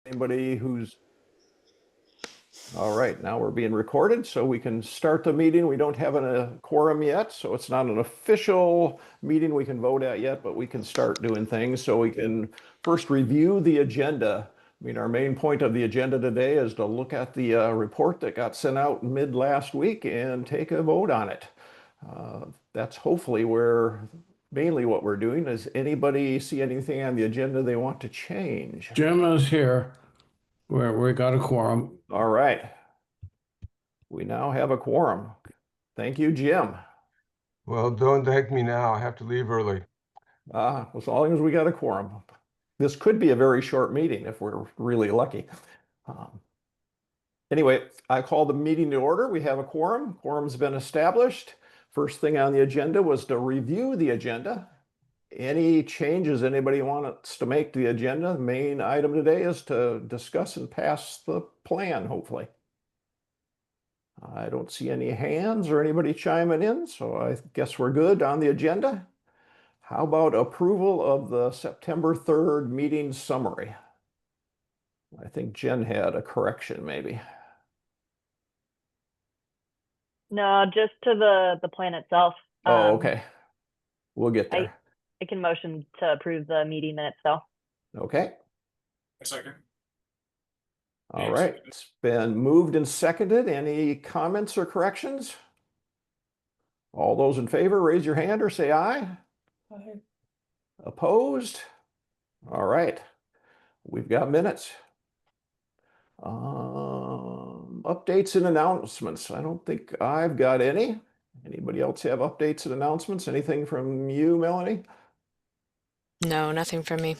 Anybody who's all right, now we're being recorded, so we can start the meeting. We don't have a quorum yet, so it's not an official meeting we can vote at yet, but we can start doing things. So we can first review the agenda. I mean, our main point of the agenda today is to look at the report that got sent out mid last week and take a vote on it. That's hopefully where mainly what we're doing. Does anybody see anything on the agenda they want to change? Jim is here, where we got a quorum. All right. We now have a quorum. Thank you, Jim. Well, don't thank me now. I have to leave early. As long as we got a quorum. This could be a very short meeting if we're really lucky. Um, Anyway, I call the meeting to order. We have a quorum. Quorum's been established. First thing on the agenda was to review the agenda. Any changes anybody wants to make to the agenda? The main item today is to discuss and pass the plan, hopefully. I don't see any hands or anybody chiming in, so I guess we're good on the agenda. How about approval of the September 3rd meeting summary? I think Jen had a correction, maybe. No, just to the plan itself. Oh, okay. We'll get there. I can motion to approve the meeting minutes though. Okay. A second. All right. It's been moved and seconded. Any comments or corrections? All those in favor, raise your hand or say aye. Aye. Opposed? All right. We've got minutes. Updates and announcements. I don't think I've got any. Anybody else have updates and announcements? Anything from you, Melanie? No, nothing from me.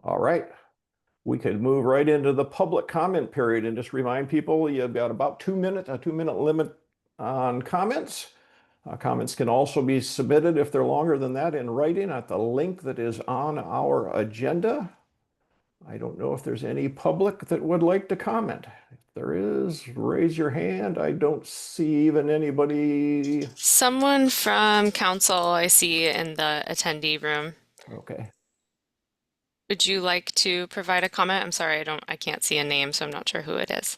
All right. We could move right into the public comment period and just remind people you've got about 2 minutes, a 2-minute limit on comments. Comments can also be submitted if they're longer than that in writing at the link that is on our agenda. I don't know if there's any public that would like to comment. If there is, raise your hand. I don't see even anybody. Someone from council I see in the attendee room. Okay. Would you like to provide a comment? I'm sorry, I can't see a name, so I'm not sure who it is.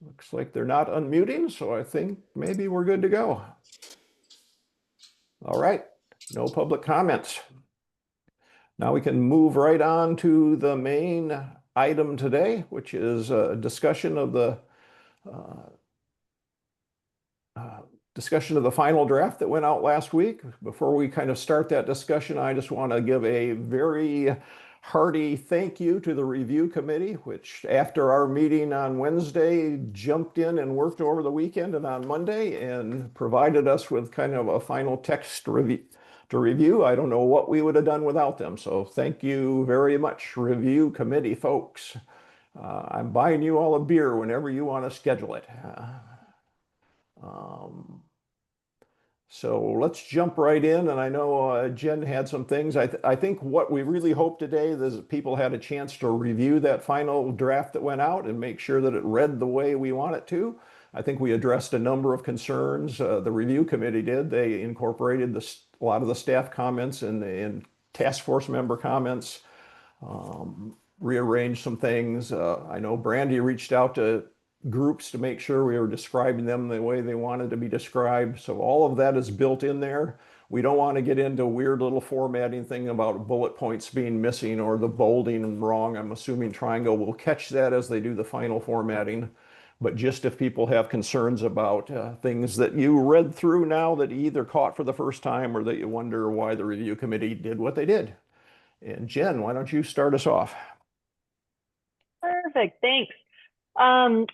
Looks like they're not unmuting, so I think maybe we're good to go. All right, no public comments. Now we can move right on to the main item today, which is a discussion of the final draft that went out last week. Before we kind of start that discussion, I just want to give a very hearty thank you to the review committee, which after our meeting on Wednesday, jumped in and worked over the weekend and on Monday and provided us with kind of a final text review. I don't know what we would have done without them. So thank you very much, review committee folks. I'm buying you all a beer whenever you want to schedule it. So let's jump right in. And I know Jen had some things. I think what we really hope today is that people had a chance to review that final draft that went out and make sure that it read the way we want it to. I think we addressed a number of concerns. The review committee did. They incorporated a lot of the staff comments and task force member comments, rearranged some things. I know Brandy reached out to groups to make sure we were describing them the way they wanted to be described. So all of that is built in there. We don't want to get into weird little formatting thing about bullet points being missing or the bolding wrong. I'm assuming Triangle will catch that as they do the final formatting. But just if people have concerns about things that you read through now that you either caught for the first time or that you wonder why the review committee did what they did. And Jen, why don't you start us off? Perfect, thanks.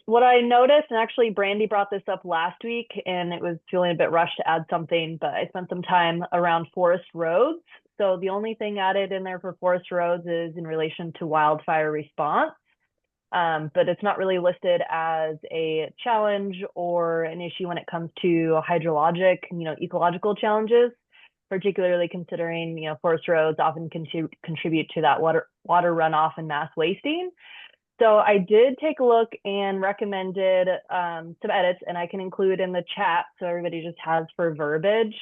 What I noticed, and actually Brandy brought this up last week and it was feeling a bit rushed to add something, but I spent some time around forest roads. So the only thing added in there for forest roads is in relation to wildfire response. But it's not really listed as a challenge or an issue when it comes to hydrologic, ecological challenges, particularly considering, forest roads often contribute to that water runoff and mass wasting. So I did take a look and recommended some edits, and I can include in the chat so everybody just has for verbiage.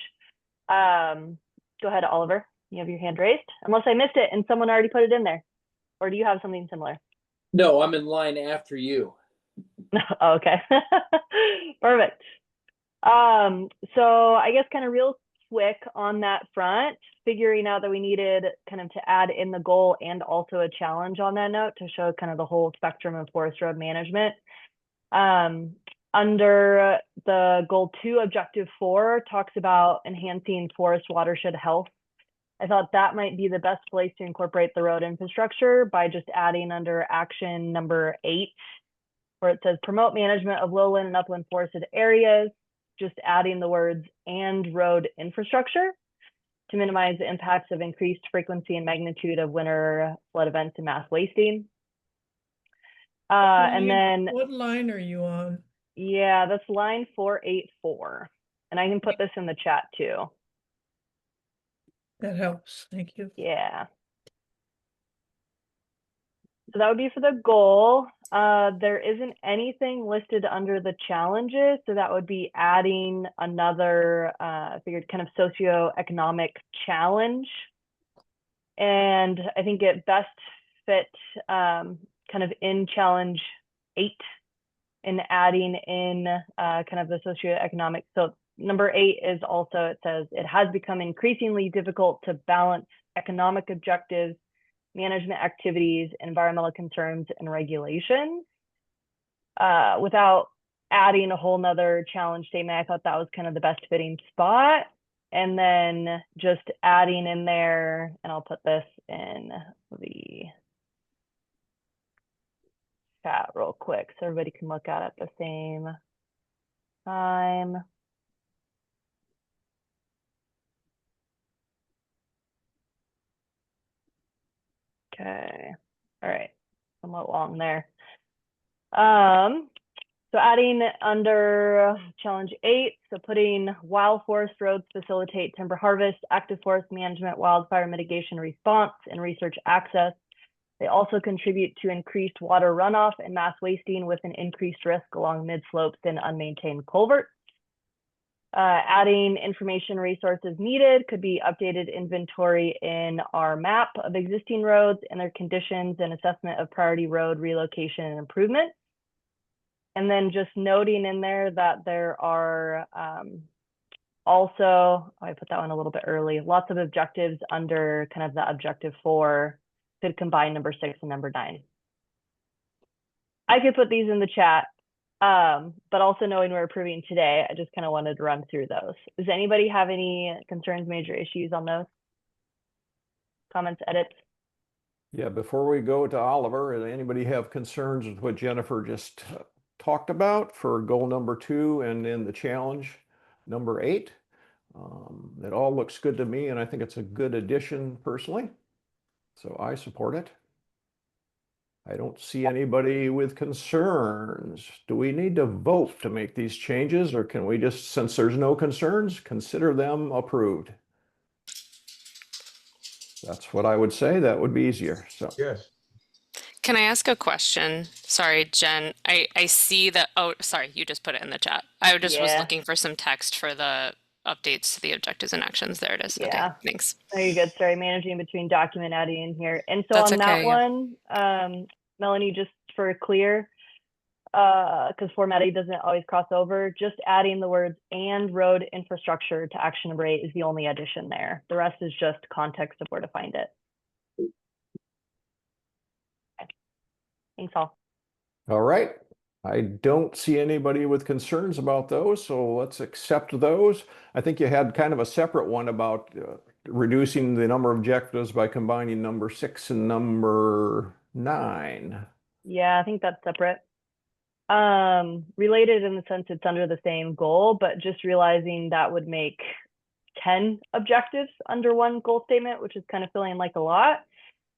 Go ahead, Oliver. You have your hand raised, unless I missed it and someone already put it in there. Or do you have something similar? No, I'm in line after you. Oh, okay. Perfect. So I guess kind of real quick on that front, figuring out that we needed kind of to add in the goal and also a challenge on that note to show kind of the whole spectrum of forest road management. Under the goal 2, objective 4 talks about enhancing forest watershed health. I thought that might be the best place to incorporate the road infrastructure by just adding under action number 8, where it says promote management of lowland and upland forested areas, just adding the words and road infrastructure to minimize the impacts of increased frequency and magnitude of winter flood events and mass wasting. And then, What line are you on? yeah, that's line 484. And I can put this in the chat too. That helps. Thank you. Yeah. So that would be for the goal. There isn't anything listed under the challenges. So that would be adding another, I figured kind of socioeconomic challenge. And I think it best fit kind of in challenge 8 in adding in kind of the socioeconomic. So number 8 is also, it says, it has become increasingly difficult to balance economic objectives, management activities, environmental concerns, and regulations. Without adding a whole nother challenge statement, I thought that was kind of the best fitting spot. And then just adding in there, and I'll put this in the chat real quick so everybody can look at it at the same time. Okay, all right, somewhat long there. So adding under challenge 8, so putting wild forest roads facilitate timber harvest, active forest management, wildfire mitigation response, and research access. They also contribute to increased water runoff and mass wasting with an increased risk along mid-slopes and unmaintained culverts. Adding information resources needed could be updated inventory in our map of existing roads and their conditions and assessment of priority road relocation and improvement. And then just noting in there that there are also, I put that one a little bit early, lots of objectives under kind of the objective 4, could combine number 6 and number 9. I could put these in the chat, but also knowing we're approving today, I just kind of wanted to run through those. Does anybody have any concerns, major issues on those? Comments, edits? Yeah, before we go to Oliver, does anybody have concerns with what Jennifer just talked about for goal number 2 and then the challenge number 8? It all looks good to me, and I think it's a good addition personally. So I support it. I don't see anybody with concerns. Do we need to vote to make these changes, or can we just, since there's no concerns, consider them approved? That's what I would say. That would be easier. So Yes. Can I ask a question? Sorry, Jen. I see that. Oh, sorry, you just put it in the chat. I just was Yeah. looking for some text for the updates to the objectives and actions. There it is. Yeah. Okay, thanks. Oh, you're good. Sorry, managing between document adding in here. And so That's on that okay, yeah. one, Melanie, just for clear, because formatting doesn't always cross over, just adding the words and road infrastructure to action number 8 is the only addition there. The rest is just context of where to find it. Okay. Thanks all. all right. I don't see anybody with concerns about those, so let's accept those. I think you had kind of a separate one about reducing the number of objectives by combining number 6 and number 9. Yeah, I think that's separate. Related in the sense it's under the same goal, but just realizing that would make 10 objectives under one goal statement, which is kind of feeling like a lot.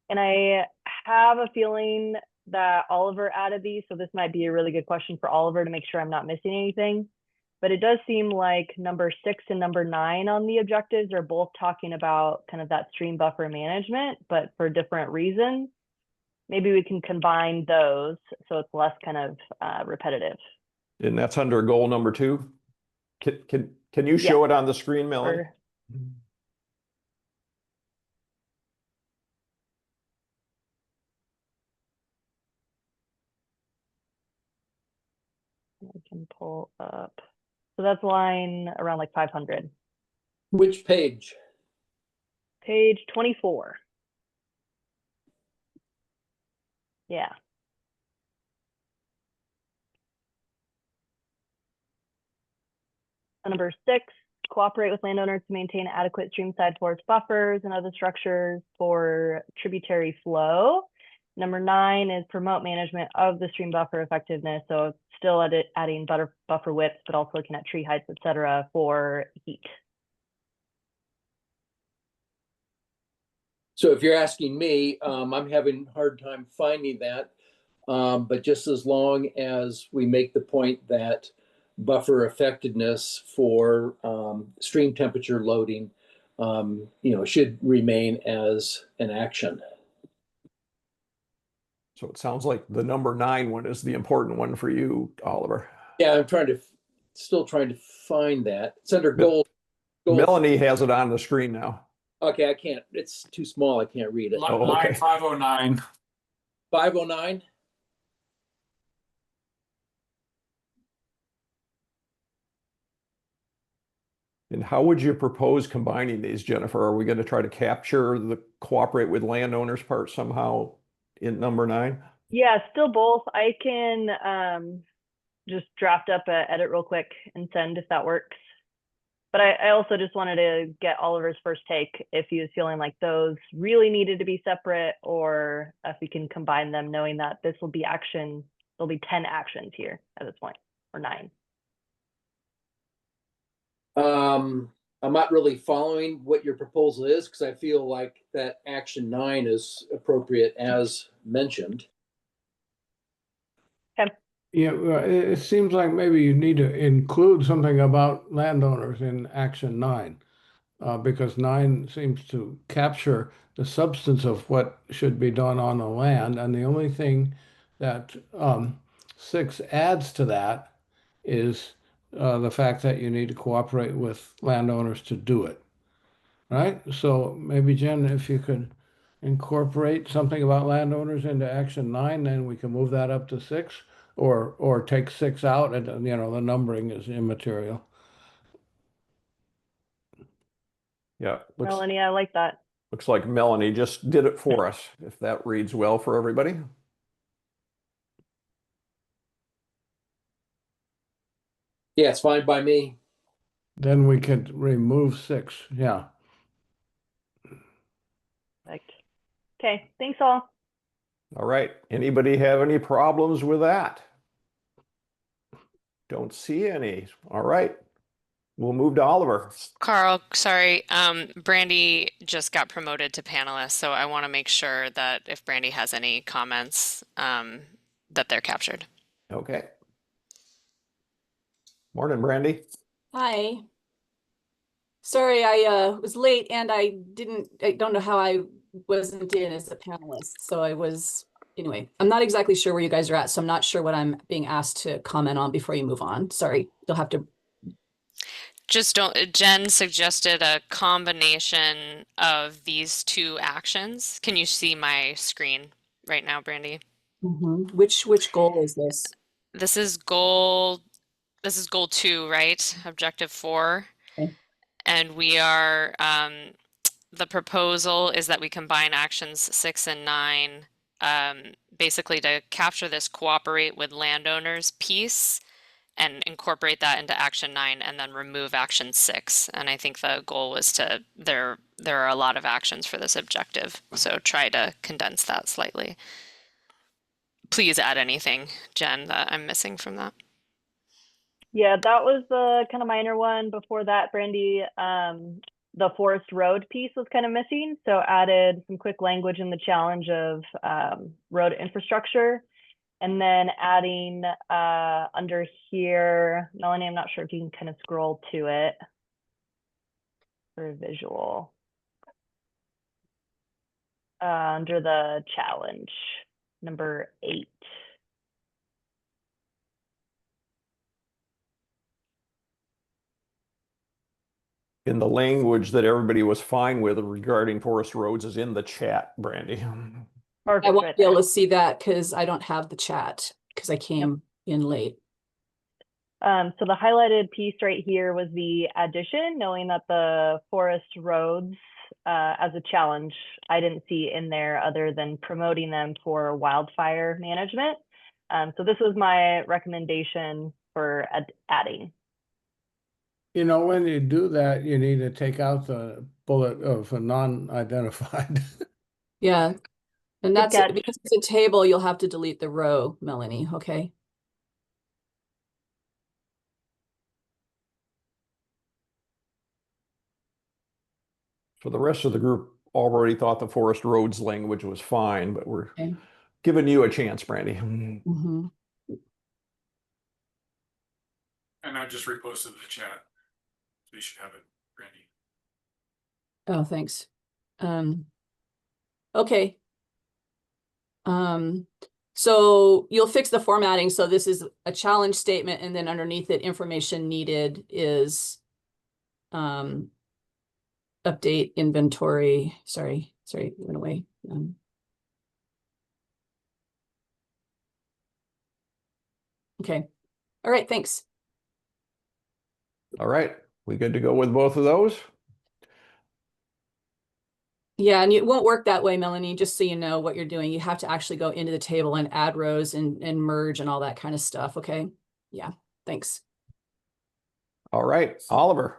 And I have a feeling that Oliver added these, so this might be a really good question for Oliver to make sure I'm not missing anything. But it does seem like number 6 and number 9 on the objectives are both talking about kind of that stream buffer management, but for different reasons. Maybe we can combine those so it's less kind of repetitive. And that's under goal number 2. Can you show it on the screen, Melanie? Or- I can pull up. So that's line around like 500. Which page? Page 24. Yeah. Number 6, cooperate with landowners to maintain adequate streamside forest buffers and other structures for tributary flow. Number 9 is promote management of the stream buffer effectiveness. So it's still adding buffer widths, but also looking at tree heights, etc., for heat. So if you're asking me, I'm having a hard time finding that. But just as long as we make the point that buffer effectiveness for stream temperature loading, should remain as an action. So it sounds like the number 9 one is the important one for you, Oliver. Yeah, I'm still trying to find that. It's under goal. Melanie has it on the screen now. Okay, I can't, it's too small, I can't read it. Oh, okay. Line 509. 509? And how would you propose combining these, Jennifer? Are we going to try to capture the cooperate with landowners part somehow in number 9? Yeah, still both. I can just draft up an edit real quick and send if that works. But I also just wanted to get Oliver's first take if he was feeling like those really needed to be separate, or if we can combine them, knowing that this will be action. There'll be 10 actions here at this point, or 9. I'm not really following what your proposal is, because I feel like that action 9 is appropriate as mentioned. Yeah, well, it seems like maybe you need to include something about landowners in action 9, because 9 seems to capture the substance of what should be done on the land, and the only thing that 6 adds to that is the fact that you need to cooperate with landowners to do it, right? So maybe, Jen, if you could incorporate something about landowners into action 9, then we can move that up to 6. Or take 6 out, and the numbering is immaterial. Yeah, Melanie, I like that. looks like Melanie just did it for us, if that reads well for everybody. Yeah, it's fine by me. Then we could remove 6. Yeah. Perfect. Okay, thanks all. All right. Anybody have any problems with that? Don't see any. All right. We'll move to Oliver. Carl, sorry, Brandy just got promoted to panelist, so I want to make sure that if Brandy has any comments, that they're captured. Okay. Morning, Brandy. Hi. Sorry, I was late and I don't know how I wasn't in as a panelist. So anyway, I'm not exactly sure where you guys are at. So I'm not sure what I'm being asked to comment on before you move on. Sorry, you'll have to. Just don't, Jen suggested a combination of these 2 actions. Can you see my screen right now, Brandy? Which goal is this? This is goal 2, right? Objective 4. Okay. And we are, the proposal is that we combine actions 6 and 9, basically to capture this cooperate with landowners piece and incorporate that into action 9 and then remove action 6. And I think the goal was there are a lot of actions for this objective. So try to condense that slightly. Please add anything, Jen, that I'm missing from that. Yeah, that was the kind of minor one. Before that, Brandy, the forest road piece was kind of missing. So added some quick language in the challenge of road infrastructure. And then adding under here, Melanie, I'm not sure if you can kind of scroll to it for a visual. Under the challenge, number 8. In the language that everybody was fine with regarding forest roads is in the chat, Brandy. Perfect, I won't right be able there. to see that because I don't have the chat because I came in late. So the highlighted piece right here was the addition, knowing that the forest roads as a challenge, I didn't see in there other than promoting them for wildfire management. So this was my recommendation for adding. You know, when you do that, you need to take out the bullet of a non-identified. Yeah. And that's catch. because it's a table, you'll have to delete the row, Melanie, okay? So the rest of the group already thought the forest roads language was fine, but we're Okay. giving you a chance, Brandy. Mm-hmm. And I just reposted the chat. So you should have it, Brandy. Oh, thanks. Okay. So you'll fix the formatting. So this is a challenge statement, and then underneath it, information needed is update inventory. Sorry, it went away. Okay. All right, thanks. All right, we good to go with both of those? Yeah, and it won't work that way, Melanie, just so you know what you're doing. You have to actually go into the table and add rows and merge and all that kind of stuff, okay? Yeah, thanks. All right, Oliver.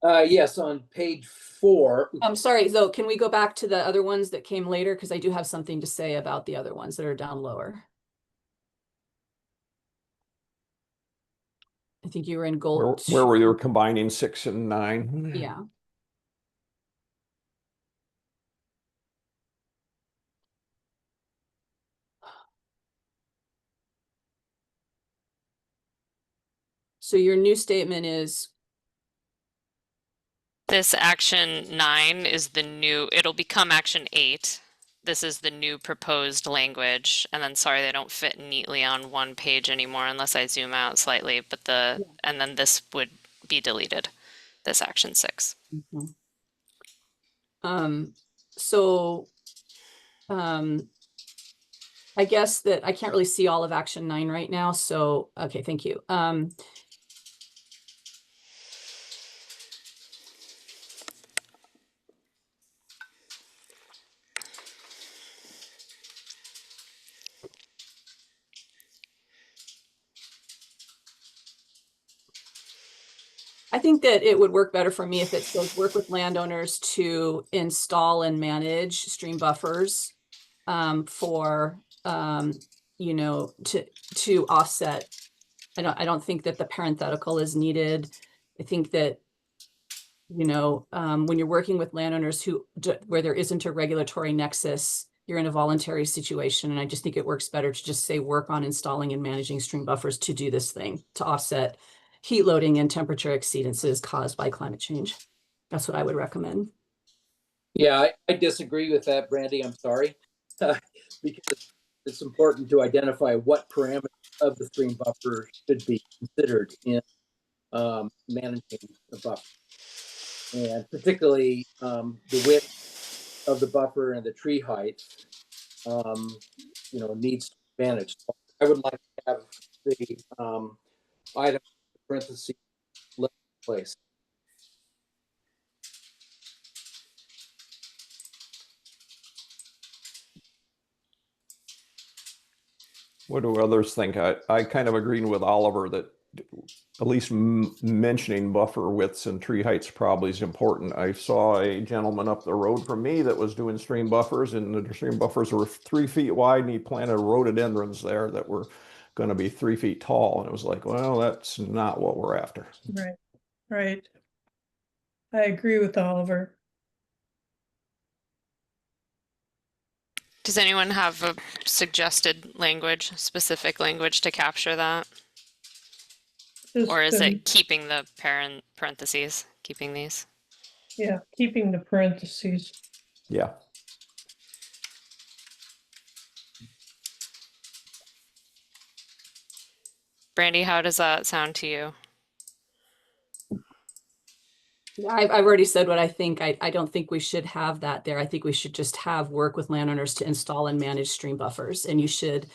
Yes, on page 4. I'm sorry, though, can we go back to the other ones that came later? Because I do have something to say about the other ones that are down lower. I think you were in gold. Where we were combining 6 and 9. Yeah. So your new statement is, This action 9 is the new, it'll become action 8. This is the new proposed language. And then sorry, they don't fit neatly on one page anymore unless I zoom out slightly, but and then this would be deleted, this action 6. so I guess that I can't really see all of action 9 right now. So, okay, thank you. I think that it would work better for me if it says work with landowners to install and manage stream buffers for you know, to offset. I don't think that the parenthetical is needed. I think that, you know, when you're working with landowners where there isn't a regulatory nexus, you're in a voluntary situation. And I just think it works better to just say work on installing and managing stream buffers to do this thing, to offset heat loading and temperature exceedances caused by climate change. That's what I would recommend. Yeah, I disagree with that, Brandy. I'm sorry. Because it's important to identify what parameters of the stream buffer should be considered in managing the buffer. And particularly the width of the buffer and the tree height, you know, needs to be managed. So I would like to have the item parentheses left in place. What do others think? I kind of agreed with Oliver that at least mentioning buffer widths and tree heights probably is important. I saw a gentleman up the road from me that was doing stream buffers, and the stream buffers were 3 feet wide, and he planted rhododendrons there that were going to be 3 feet tall. And it was like, well, that's not what we're after. Right. I agree with Oliver. Does anyone have a suggested language, specific language to capture that? Or is it keeping the parentheses, keeping these? Yeah, keeping the parentheses. Yeah. Brandy, how does that sound to you? I've already said what I think. I don't think we should have that there. I think we should just have work with landowners to install and manage stream buffers. And you should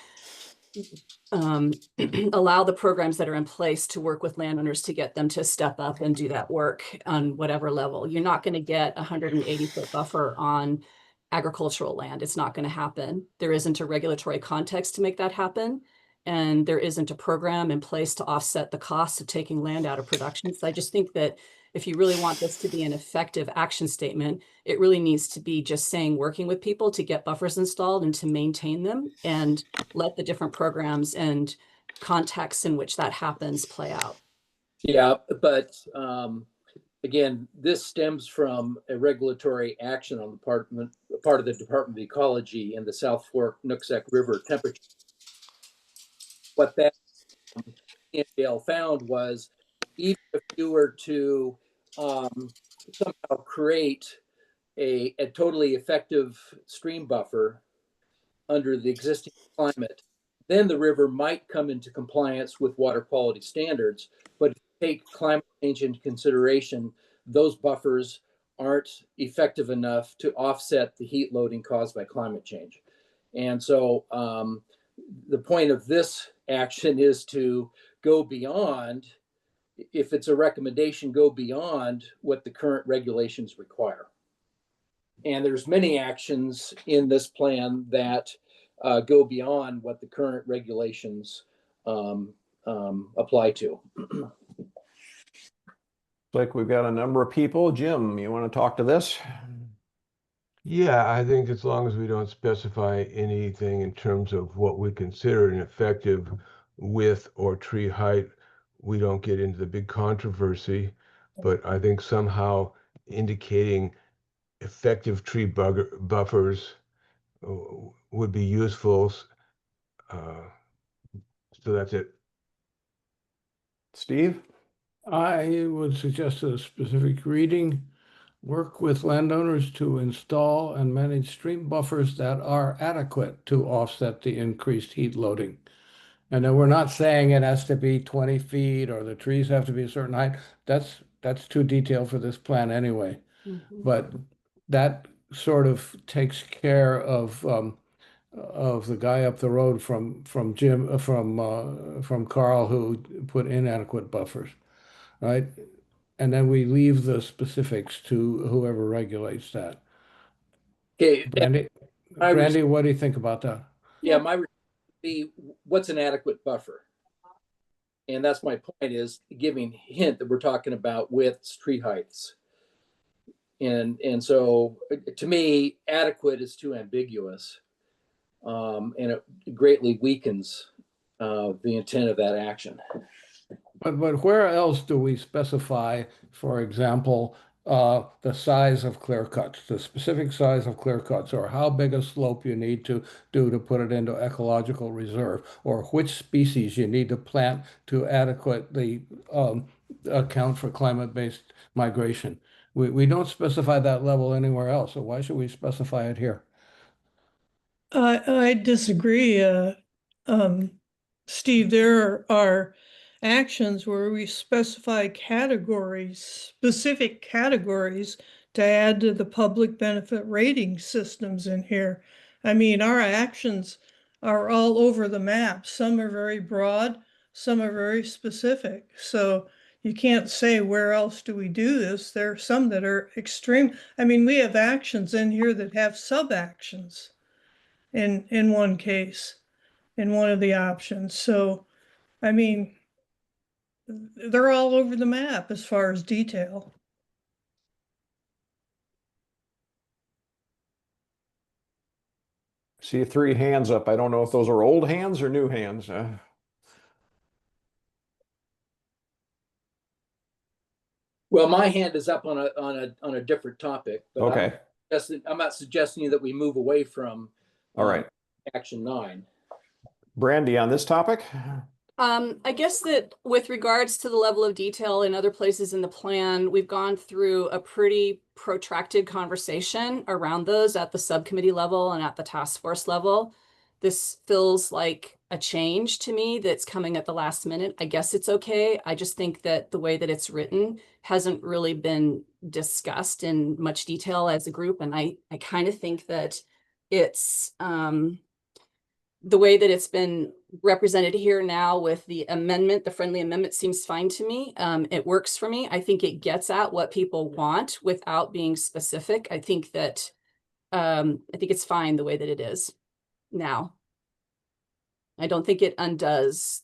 allow the programs that are in place to work with landowners to get them to step up and do that work on whatever level. You're not going to get a 180-foot buffer on agricultural land. It's not going to happen. There isn't a regulatory context to make that happen. And there isn't a program in place to offset the costs of taking land out of production. So I just think that if you really want this to be an effective action statement, it really needs to be just saying, working with people to get buffers installed and to maintain them, and let the different programs and contexts in which that happens play out. Yeah, but again, this stems from a regulatory action on the part of the Department of Ecology in the South Fork Nooksack River temperature. What that NPL found was, even if you were to somehow create a totally effective stream buffer under the existing climate, then the river might come into compliance with water quality standards. But if you take climate change into consideration, those buffers aren't effective enough to offset the heat loading caused by climate change. And so the point of this action is to go beyond, if it's a recommendation, go beyond what the current regulations require. And there's many actions in this plan that go beyond what the current regulations apply to. Like we've got a number of people. Jim, you want to talk to this? Yeah, I think as long as we don't specify anything in terms of what we consider an effective width or tree height, we don't get into the big controversy. But I think somehow indicating effective tree buffers would be useful. So that's it. Steve? I would suggest a specific reading. Work with landowners to install and manage stream buffers that are adequate to offset the increased heat loading. And then we're not saying it has to be 20 feet or the trees have to be a certain height. That's too detailed for this plan anyway. But that sort of takes care of the guy up the road from Jim from Carl, who put inadequate buffers, right? And then we leave the specifics to whoever regulates that. Okay, Brandy, what do you think about that? yeah, my be what's an adequate buffer? And that's my point, is giving hint that we're talking about widths, tree heights. And so to me, adequate is too ambiguous. And it greatly weakens the intent of that action. But where else do we specify, for example, the size of clear cuts, the specific size of clear cuts, or how big a slope you need to do to put it into ecological reserve, or which species you need to plant to adequately account for climate-based migration? We don't specify that level anywhere else, so why should we specify it here? I disagree, Steve. There are actions where we specify categories, specific categories, to add to the public benefit rating systems in here. I mean, our actions are all over the map. Some are very broad, some are very specific. So you can't say, where else do we do this? There are some that are extreme. I mean, we have actions in here that have sub-actions in one case, in one of the options. So, I mean, they're all over the map as far as detail. See 3 hands up. I don't know if those are old hands or new hands. Well, my hand is up on a different topic. But Okay. I'm not suggesting that we move away from All right. action 9. Brandy, on this topic? I guess that with regards to the level of detail in other places in the plan, we've gone through a pretty protracted conversation around those at the subcommittee level and at the task force level. This feels like a change to me that's coming at the last minute. I guess it's okay. I just think that the way that it's written hasn't really been discussed in much detail as a group. And I kind of think that it's the way that it's been represented here now with the amendment, the friendly amendment seems fine to me. It works for me. I think it gets at what people want without being specific. I think that, I think it's fine the way that it is now. I don't think it undoes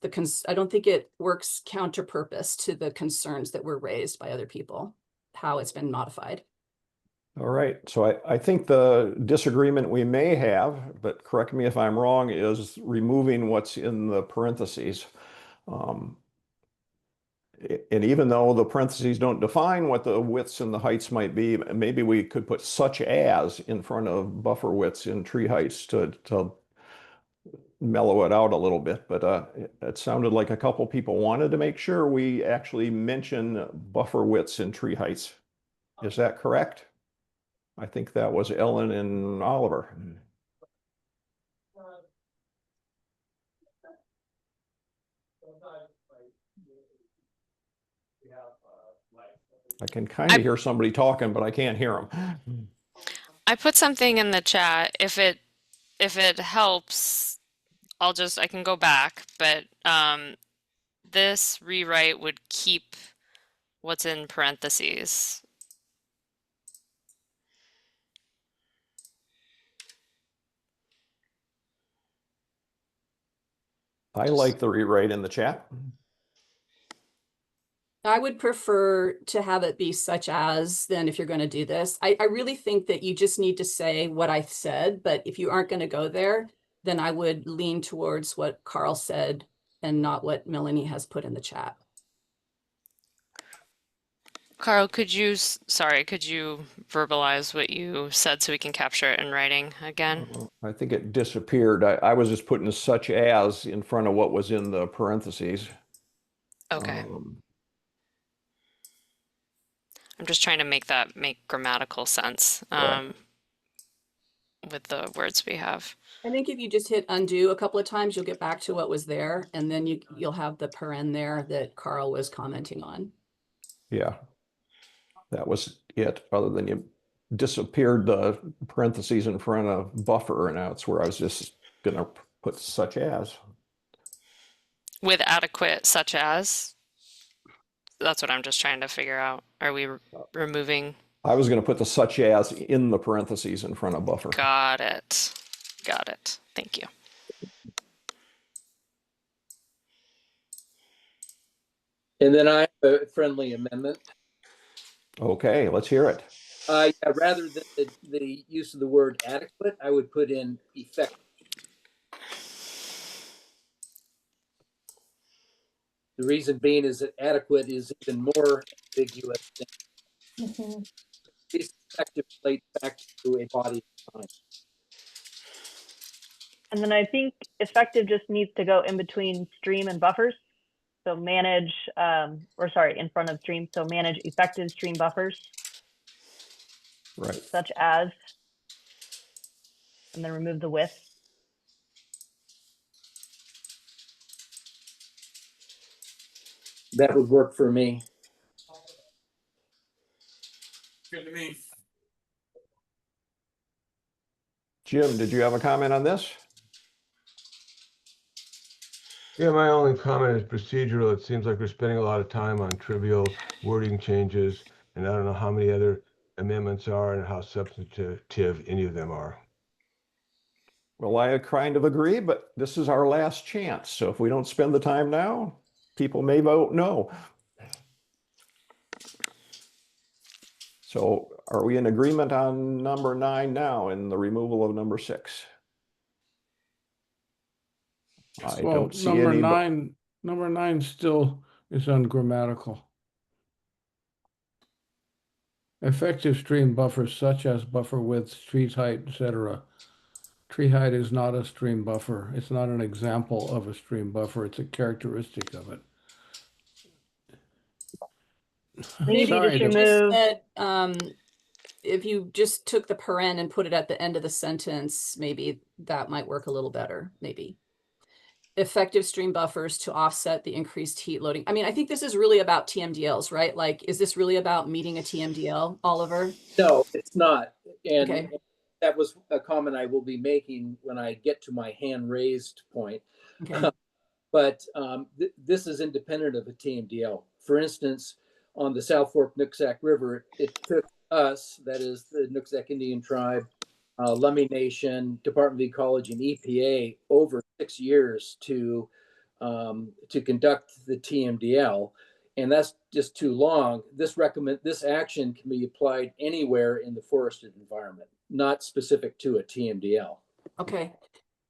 I don't think it works counter purpose to the concerns that were raised by other people, how it's been modified. All right, so I think the disagreement we may have, but correct me if I'm wrong, is removing what's in the parentheses. And even though the parentheses don't define what the widths and the heights might be, maybe we could put such as in front of buffer widths in tree heights to mellow it out a little bit. But it sounded like a couple people wanted to make sure we actually mention buffer widths in tree heights. Is that correct? I think that was Ellen and Oliver. I can kind of hear somebody talking, but I can't hear them. I put something in the chat. If it helps, I can go back, but this rewrite would keep what's in parentheses. I like the rewrite in the chat. I would prefer to have it be such as, then if you're going to do this, I really think that you just need to say what I said, but if you aren't going to go there, then I would lean towards what Carl said and not what Melanie has put in the chat. Carl, could you verbalize what you said so we can capture it in writing again? I think it disappeared. I was just putting such as in front of what was in the parentheses. Okay. I'm just trying to make that make grammatical sense with the words we have. I think if you just hit undo a couple of times, you'll get back to what was there, and then you'll have the paren there that Carl was commenting on. Yeah, that was it. Other than you disappeared the parentheses in front of buffer, and that's where I was just gonna put such as. With adequate such as? That's what I'm just trying to figure out. Are we removing? I was going to put the such as in the parentheses in front of buffer. Got it. Got it. Thank you. And then I have a friendly amendment. Okay, let's hear it. Rather than the use of the word adequate, I would put in effective. The reason being is that adequate is even more ambiguous than effective relates back to a body of time. And then I think effective just needs to go in between stream and buffers. So manage, in front of stream. So manage effective stream buffers. Right. Such as, and then remove the with. That would work for me. Good to me. Jim, did you have a comment on this? Yeah, my only comment is procedural. It seems like we're spending a lot of time on trivial wording changes, and I don't know how many other amendments are and how substantive any of them are. Well, I kind of agree, but this is our last chance. So if we don't spend the time now, people may vote no. So are we in agreement on number 9 now in the removal of number 6? I Well, don't see number any. number 9 still is ungrammatical. Effective stream buffers such as buffer width, tree height, etc. Tree height is not a stream buffer. It's not an example of a stream buffer. It's a characteristic of it. Maybe Sorry, just the- remove. That, if you just took the paren and put it at the end of the sentence, maybe that might work a little better, maybe. Effective stream buffers to offset the increased heat loading. I mean, I think this is really about TMDLs, right? Like, is this really about meeting a TMDL, Oliver? No, it's not. And Okay. that was a comment I will be making when I get to my hand raised point. Okay. But this is independent of a TMDL. For instance, on the South Fork Nooksack River, it took us, that is the Nooksack Indian Tribe, Lummi Nation, Department of Ecology, and EPA over 6 years to conduct the TMDL. And that's just too long. This action can be applied anywhere in the forested environment, not specific to a TMDL. Okay.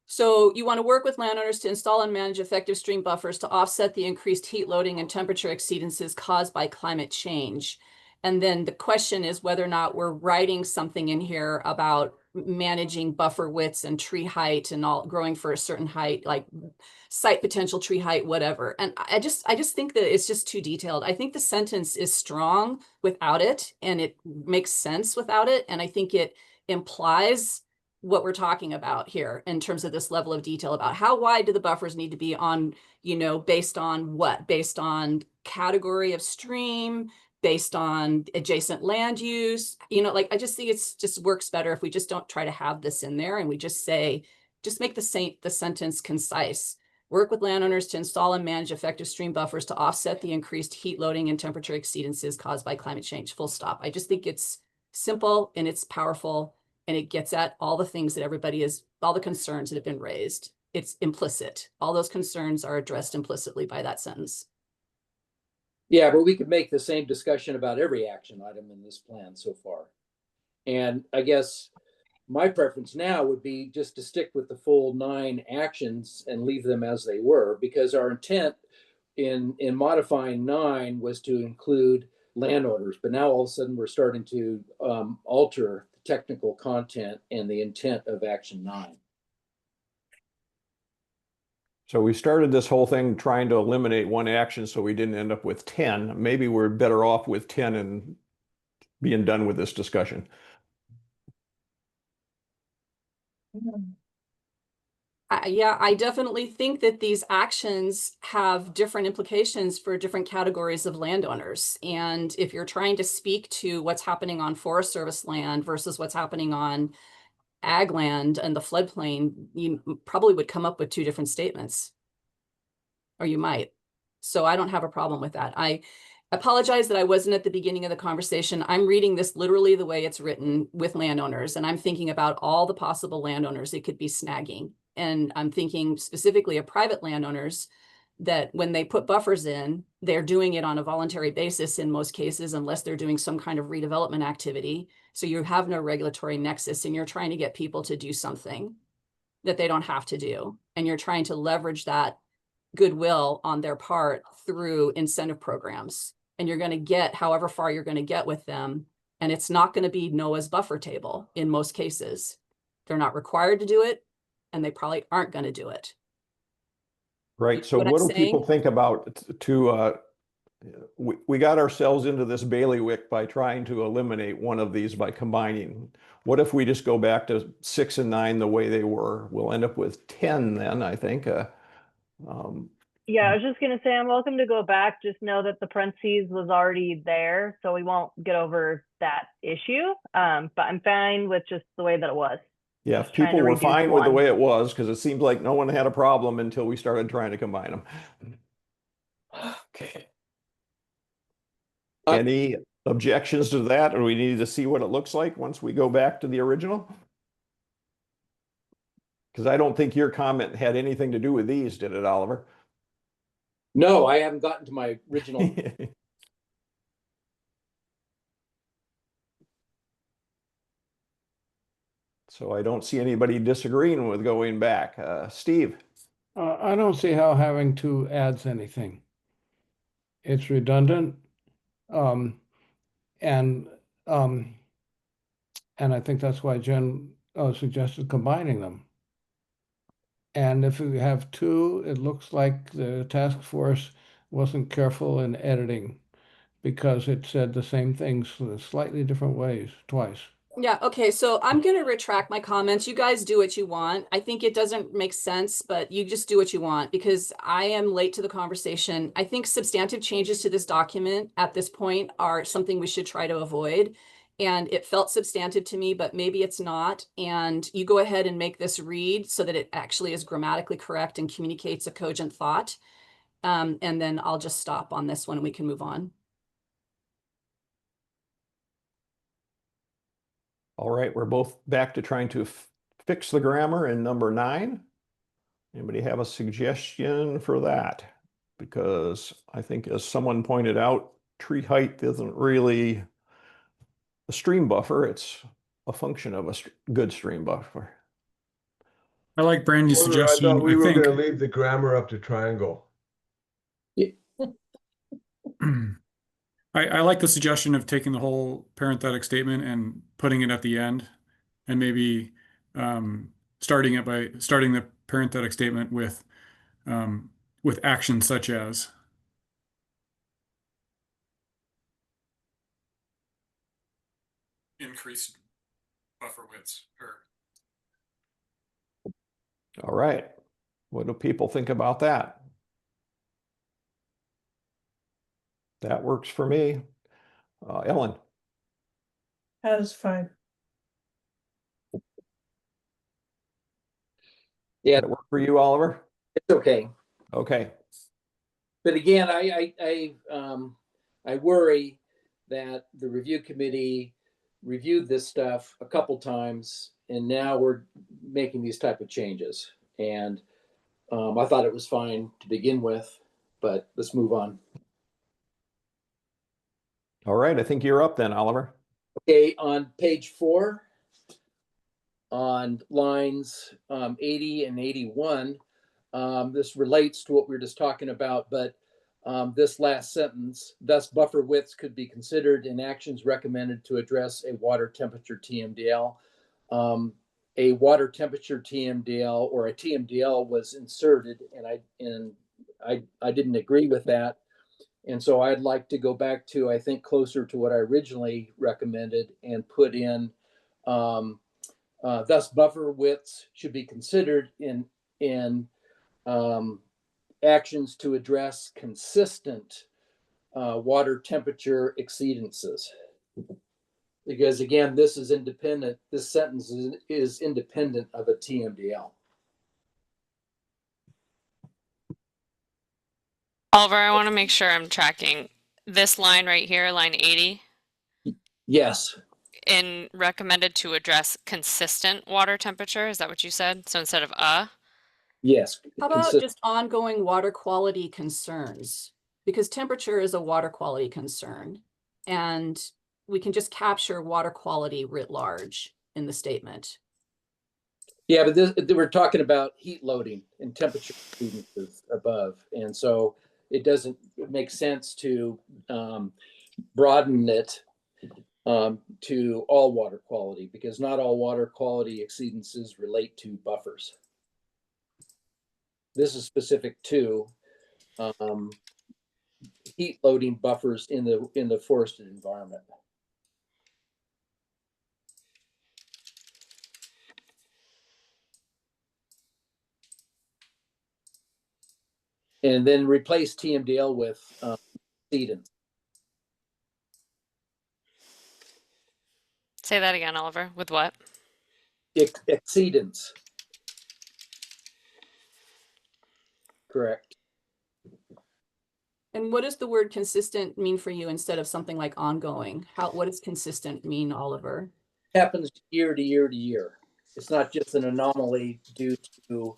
So you want to work with landowners to install and manage effective stream buffers to offset the increased heat loading and temperature exceedances caused by climate change. And then the question is whether or not we're writing something in here about managing buffer widths and tree height and all growing for a certain height, like site potential, tree height, whatever. And I just think that it's just too detailed. I think the sentence is strong without it, and it makes sense without it. And I think it implies what we're talking about here in terms of this level of detail about how wide do the buffers need to be on, based on what? Based on category of stream, based on adjacent land use, I just think it's just works better if we just don't try to have this in there and we just say, just make the sentence concise. Work with landowners to install and manage effective stream buffers to offset the increased heat loading and temperature exceedances caused by climate change, full stop. I just think it's simple and it's powerful and it gets at all the things that all the concerns that have been raised. It's implicit. All those concerns are addressed implicitly by that sentence. Yeah, but we could make the same discussion about every action item in this plan so far. And I guess my preference now would be just to stick with the full 9 actions and leave them as they were, because our intent in modifying 9 was to include landowners, but now all of a sudden we're starting to alter the technical content and the intent of action 9. So we started this whole thing trying to eliminate one action so we didn't end up with 10. Maybe we're better off with 10 and being done with this discussion. Yeah, I definitely think that these actions have different implications for different categories of landowners. And if you're trying to speak to what's happening on Forest Service land versus what's happening on ag land and the floodplain, you probably would come up with 2 different statements, or you might. So I don't have a problem with that. I apologize that I wasn't at the beginning of the conversation. I'm reading this literally the way it's written with landowners, and I'm thinking about all the possible landowners it could be snagging. And I'm thinking specifically of private landowners that when they put buffers in, they're doing it on a voluntary basis in most cases, unless they're doing some kind of redevelopment activity. So you have no regulatory nexus and you're trying to get people to do something that they don't have to do. And you're trying to leverage that goodwill on their part through incentive programs. And you're going to get however far you're going to get with them. And it's not going to be Noah's buffer table in most cases. They're not required to do it, and they probably aren't going to do it. Right. So What I'm what do people saying? think about we got ourselves into this bailiwick by trying to eliminate one of these by combining. What if we just go back to 6 and 9 the way they were? We'll end up with 10 then, I think. Yeah, I was just gonna say I'm welcome to go back. Just know that the parentheses was already there, so we won't get over that issue. But I'm fine with just the way that it was. Yeah, if Just trying people to were reduce fine with the one. way it was, because it seemed like no one had a problem until we started trying to combine them. Okay. Any objections to that, or we need to see what it looks like once we go back to the original? Because I don't think your comment had anything to do with these, did it, Oliver? No, I haven't gotten to my original. So I don't see anybody disagreeing with going back. Steve? I don't see how having 2 adds anything. It's redundant. And I think that's why Jen suggested combining them. And if we have 2, it looks like the task force wasn't careful in editing because it said the same things in slightly different ways twice. Yeah, okay, so I'm going to retract my comments. You guys do what you want. I think it doesn't make sense, but you just do what you want because I am late to the conversation. I think substantive changes to this document at this point are something we should try to avoid. and it felt substantive to me, but maybe it's not. And you go ahead and make this read so that it actually is grammatically correct and communicates a cogent thought. And then I'll just stop on this one and we can move on. All right, we're both back to trying to fix the grammar in number 9. Anybody have a suggestion for that? Because I think, as someone pointed out, tree height isn't really a stream buffer. It's a function of a good stream buffer. I like Brandy's Porter, I suggestion. thought we I were think going to leave the grammar up to Triangle. I like the suggestion of taking the whole parenthetic statement and putting it at the end, and maybe starting the parenthetic statement with actions such as. Increased buffer widths. All right. What do people think about that? That works for me. Ellen? That is fine. Yeah, Did it work for you, Oliver? it's okay. Okay. But again, I worry that the review committee reviewed this stuff a couple times, and now we're making these type of changes. And I thought it was fine to begin with, but let's move on. All right. I think you're up then, Oliver. Okay, on page 4, on lines 80 and 81, this relates to what we were just talking about, but this last sentence, thus buffer widths could be considered in actions recommended to address a water temperature TMDL. A water temperature TMDL or a TMDL was inserted, and I didn't agree with that. And so I'd like to go back to, I think, closer to what I originally recommended and put in, thus buffer widths should be considered in actions to address consistent water temperature exceedances. Because again, this is independent, this sentence is independent of a TMDL. Oliver, I want to make sure I'm tracking this line right here, line 80, Yes, in recommended to address consistent water temperature. Is that what you said? So instead of yes. How about just ongoing water quality concerns? Because temperature is a water quality concern, and we can just capture water quality writ large in the statement. Yeah, but we're talking about heat loading and temperature exceedances above. And so it doesn't make sense to broaden it to all water quality, because not all water quality exceedances relate to buffers. This is specific to heat loading buffers in the forested environment. And then replace TMDL with exceedance. Say that again, Oliver. With what? Exceedance. Correct. And what does the word consistent mean for you instead of something like ongoing? What does consistent mean, Oliver? Happens year to year to year. It's not just an anomaly due to,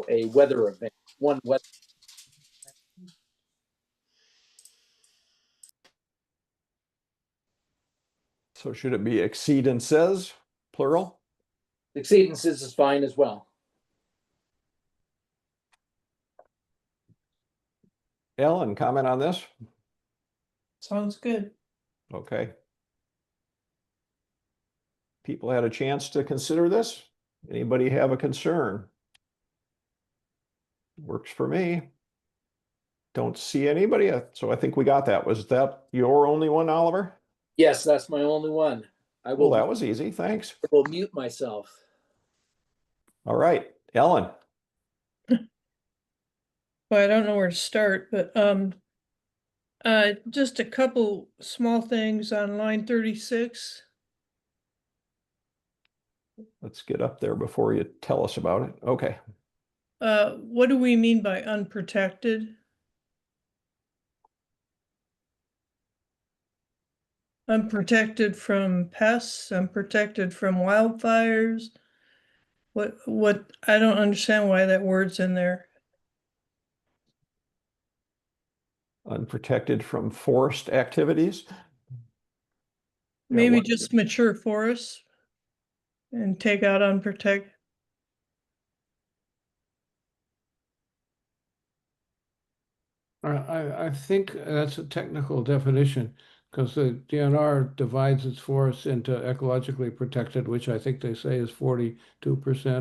a weather event. One weather. So should it be exceedances, plural? Exceedances is fine as well. Ellen, comment on this? Sounds good. Okay. People had a chance to consider this? Anybody have a concern? Works for me. Don't see anybody, so I think we got that. Was that your only one, Oliver? Yes, that's my only one. Well, that was easy, thanks. I will mute myself. All right, Ellen. Well, I don't know where to start, but Just a couple small things on line 36. Let's get up there before you tell us about it. Okay. What do we mean by unprotected? Unprotected from pests, unprotected from wildfires. What, I don't understand why that word's in there. Unprotected from forest activities. Yeah, Maybe what- just mature forests and take out unprotected. I think that's a technical definition because the DNR divides its forests into ecologically protected, which I think they say is 42%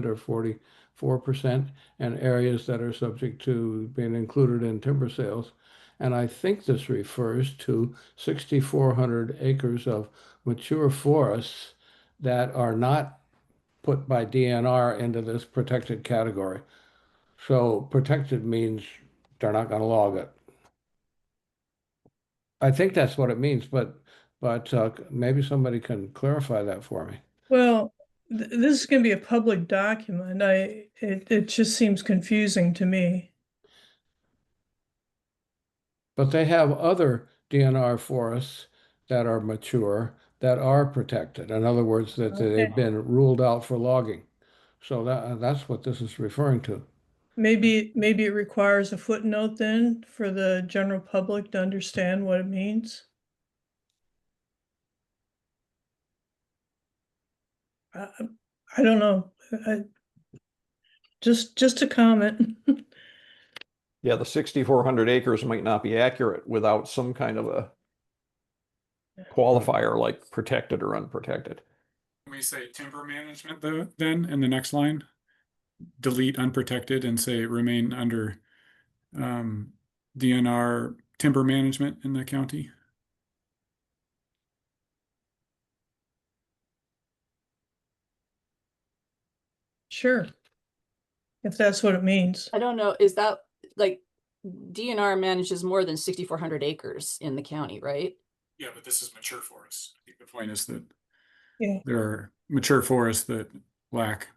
or 44%, and areas that are subject to being included in timber sales. And I think this refers to 6,400 acres of mature forests that are not put by DNR into this protected category. So protected means they're not going to log it. I think that's what it means, but maybe somebody can clarify that for me. Well, this is gonna be a public document. It just seems confusing to me. But they have other DNR forests that are mature, that are protected. In other words, that they've Okay. been ruled out for logging. So that's what this is referring to. Maybe it requires a footnote then for the general public to understand what it means. I don't know. Just a comment. Yeah, the 6,400 acres might not be accurate without some kind of a qualifier like protected or unprotected. Can we say timber management though, then in the next line? Delete unprotected and say remain under DNR timber management in the county? Sure. If that's what it means. I don't know, is that like DNR manages more than 6,400 acres in the county, right? Yeah, but this is mature forests. I think the point is that Yeah. there are mature forests that lack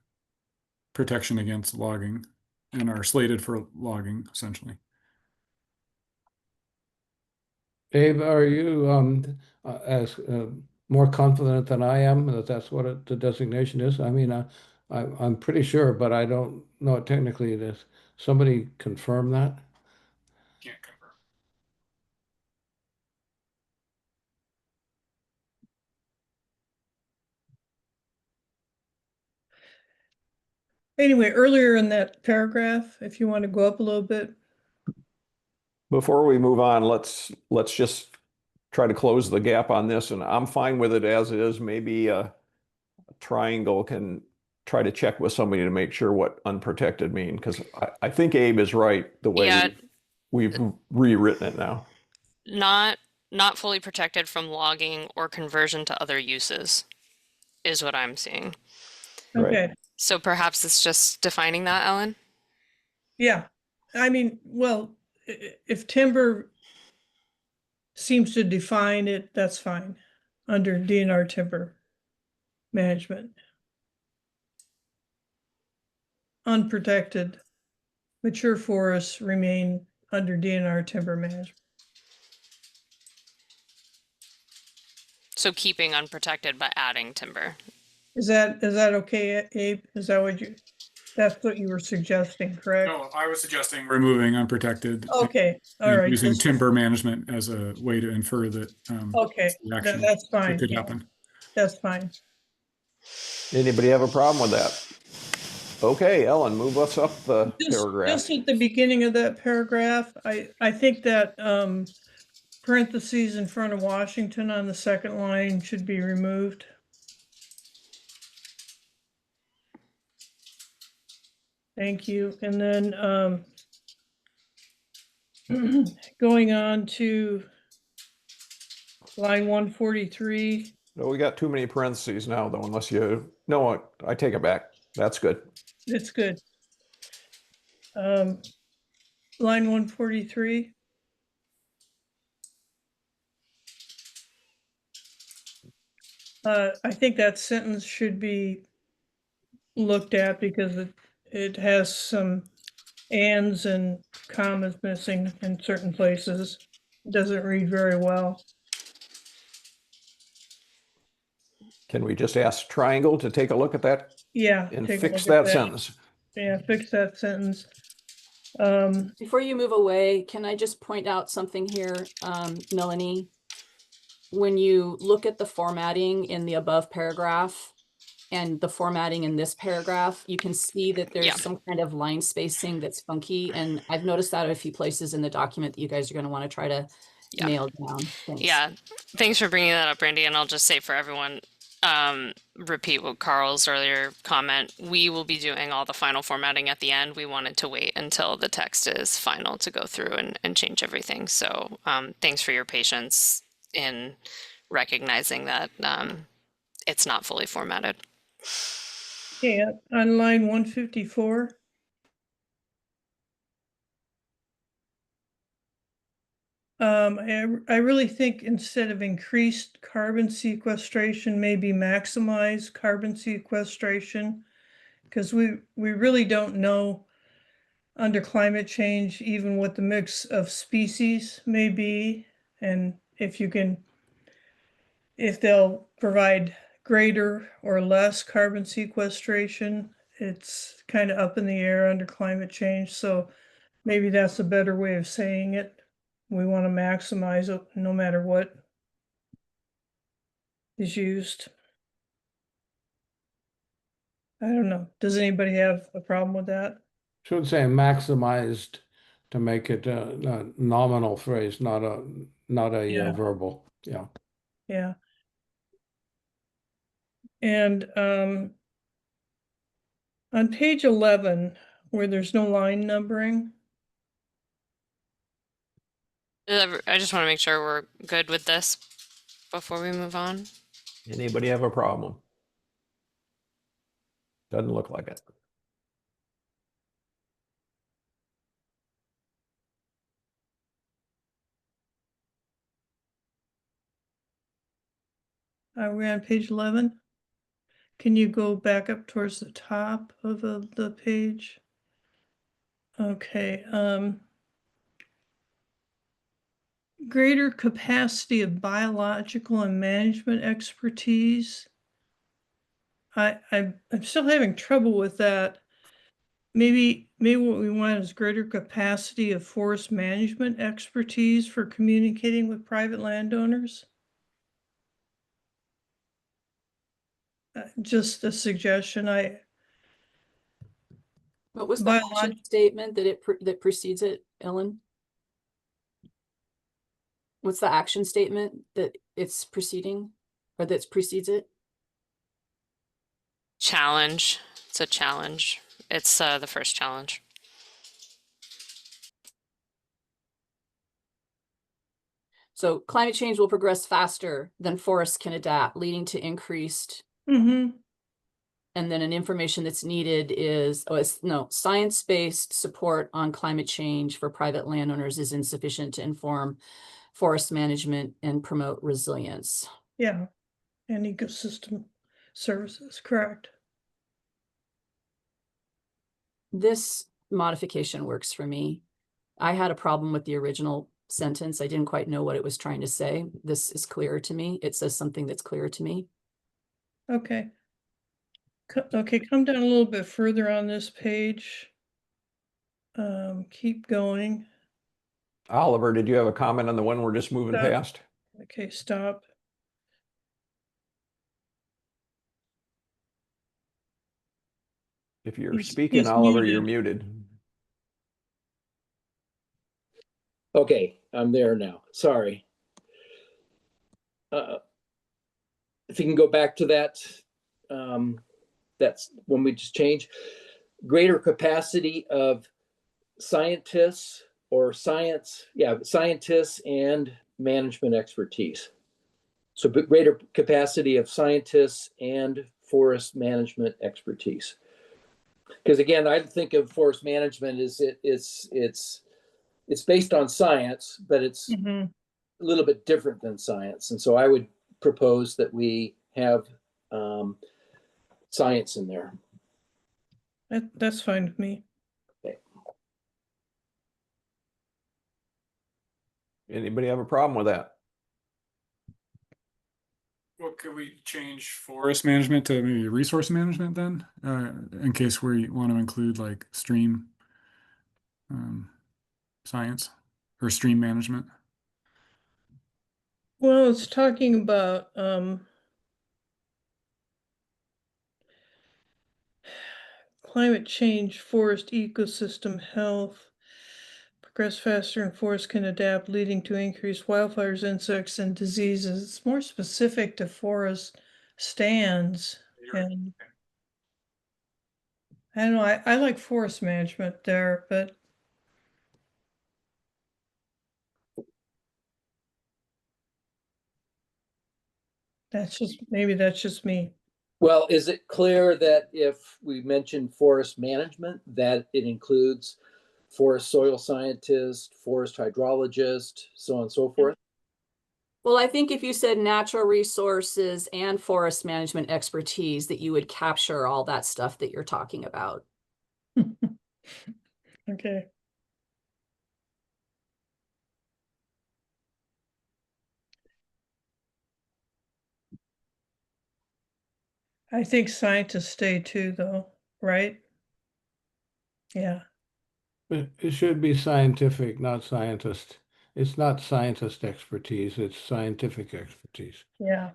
protection against logging and are slated for logging, essentially. Abe, are you as more confident than I am that that's what the designation is? I mean, I'm pretty sure, but I don't know it technically. Does somebody confirm that? Can't confirm. Anyway, earlier in that paragraph, if you want to go up a little bit. Before we move on, let's just try to close the gap on this, and I'm fine with it as is. Maybe a triangle can try to check with somebody to make sure what unprotected mean, because I think Abe is right the way Yeah. we've rewritten it now. Not fully protected from logging or conversion to other uses is what I'm seeing. Right. Okay. So perhaps it's just defining that, Ellen? Yeah. I mean, well, if timber seems to define it, that's fine under DNR timber management. Unprotected, mature forests remain under DNR timber management. So keeping unprotected but adding timber. Is that okay, Abe? Is that that's what you were suggesting, correct? No, I was suggesting removing unprotected. Okay, all and right. Using just- timber management as a way to infer that. Okay, the action that's fine. that could yeah, happen. That's fine. Anybody have a problem with that? Okay, Ellen, move us up the paragraph. Just at the beginning of that paragraph, I think that parentheses in front of Washington on the second line should be removed. Thank you. And then going on to line 143. No, we got too many parentheses now, though, unless you, no, I take it back. That's good. It's good. Line 143. I think that sentence should be looked at because it has some ands and commas missing in certain places. It doesn't read very well. Can we just ask Triangle to take a look at that Yeah. and take a fix look at that sentence? Yeah, fix that sentence. Before you move away, can I just point out something here, Melanie? When you look at the formatting in the above paragraph and the formatting in this paragraph, you can see that there's Yeah. some kind of line spacing that's funky. And I've noticed that a few places in the document that you guys are going to want to try to Yeah. nail down. Thanks. Yeah, thanks for bringing that up, Randy. And I'll just say for everyone, repeat what Carl's earlier comment. We will be doing all the final formatting at the end. We wanted to wait until the text is final to go through and change everything. So thanks for your patience in recognizing that it's not fully formatted. Yeah, on line 154. I really think instead of increased carbon sequestration, maybe maximize carbon sequestration, because we really don't know under climate change even what the mix of species may be, and if they'll provide greater or less carbon sequestration. It's kind of up in the air under climate change, so maybe that's a better way of saying it. We want to maximize it no matter what is used. I don't know. Does anybody have a problem with that? Should say maximized to make it a nominal phrase, not a Yeah. verbal. Yeah. Yeah. And on page 11, where there's no line numbering, I just want to make sure we're good with this before we move on. Anybody have a problem? Doesn't look like it. are we on page 11? Can you go back up towards the top of the page? Okay. Greater capacity of biological and management expertise. I'm still having trouble with that. Maybe what we want is greater capacity of forest management expertise for communicating with private landowners. Just a suggestion. What was the action statement that that precedes it, Ellen? What's the action statement that it's preceding or that precedes it? Challenge. It's a challenge. It's the first challenge. So climate change will progress faster than forests can adapt, leading to increased. Mm-hmm. And then an information that's needed is, science-based support on climate change for private landowners is insufficient to inform forest management and promote resilience. Yeah, and ecosystem services, correct. This modification works for me. I had a problem with the original sentence. I didn't quite know what it was trying to say. This is clearer to me. It says something that's clearer to me. Okay. Okay, come down a little bit further on this page. Keep going. Oliver, did you have a comment on the one we're just moving Stop. past? Okay, stop. If you're He's speaking, Oliver, you're muted. muted. Okay, I'm there now. Sorry. If you can go back to that, that's when we just change. Greater capacity of scientists or scientists and management expertise. So greater capacity of scientists and forest management expertise. Because again, I think of forest management as it's based on science, but it's Mm-hmm. a little bit different than science. And so I would propose that we have science in there. That's fine with me. Anybody have a problem with that? Well, could we change forest management to maybe resource management then? In case we want to include like stream science or stream management. Well, it's talking about climate change, forest ecosystem health, progress faster and forests can adapt, leading to increased wildfires, insects, and diseases. It's more specific to forest stands. And I don't know, I like forest management there, but maybe that's just me. Well, is it clear that if we mention forest management, that it includes forest soil scientist, forest hydrologist, so on and so forth? Well, I think if you said natural resources and forest management expertise, that you would capture all that stuff that you're talking about. Okay. I think scientists stay too, though, right? Yeah. It should be scientific, not scientist. It's not scientist expertise, it's scientific expertise. Yeah.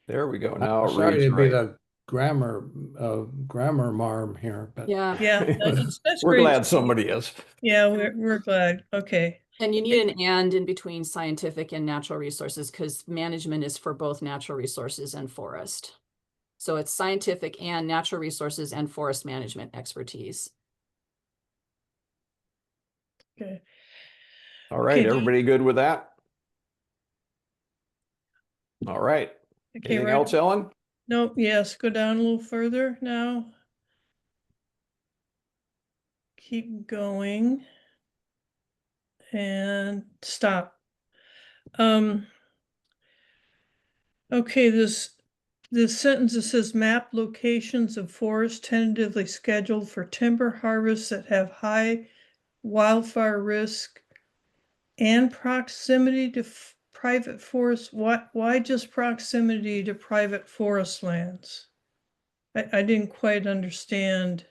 There we go. Now I'm it sorry reads to be right. the grammar marm here, but Yeah. Yeah, that's We're great. glad somebody is. Yeah, we're glad. Okay. And you need an and in between scientific and natural resources because management is for both natural resources and forest. So it's scientific and natural resources and forest management expertise. Okay. All right, Okay, everybody good with that? All right. Okay, Anything right. else, Ellen? Nope, yes, go down a little further now. Keep going. And stop. Okay, this sentence that says map locations of forests tentatively scheduled for timber harvests that have high wildfire risk and proximity to private forests. Why just proximity to private forest lands? I didn't quite understand.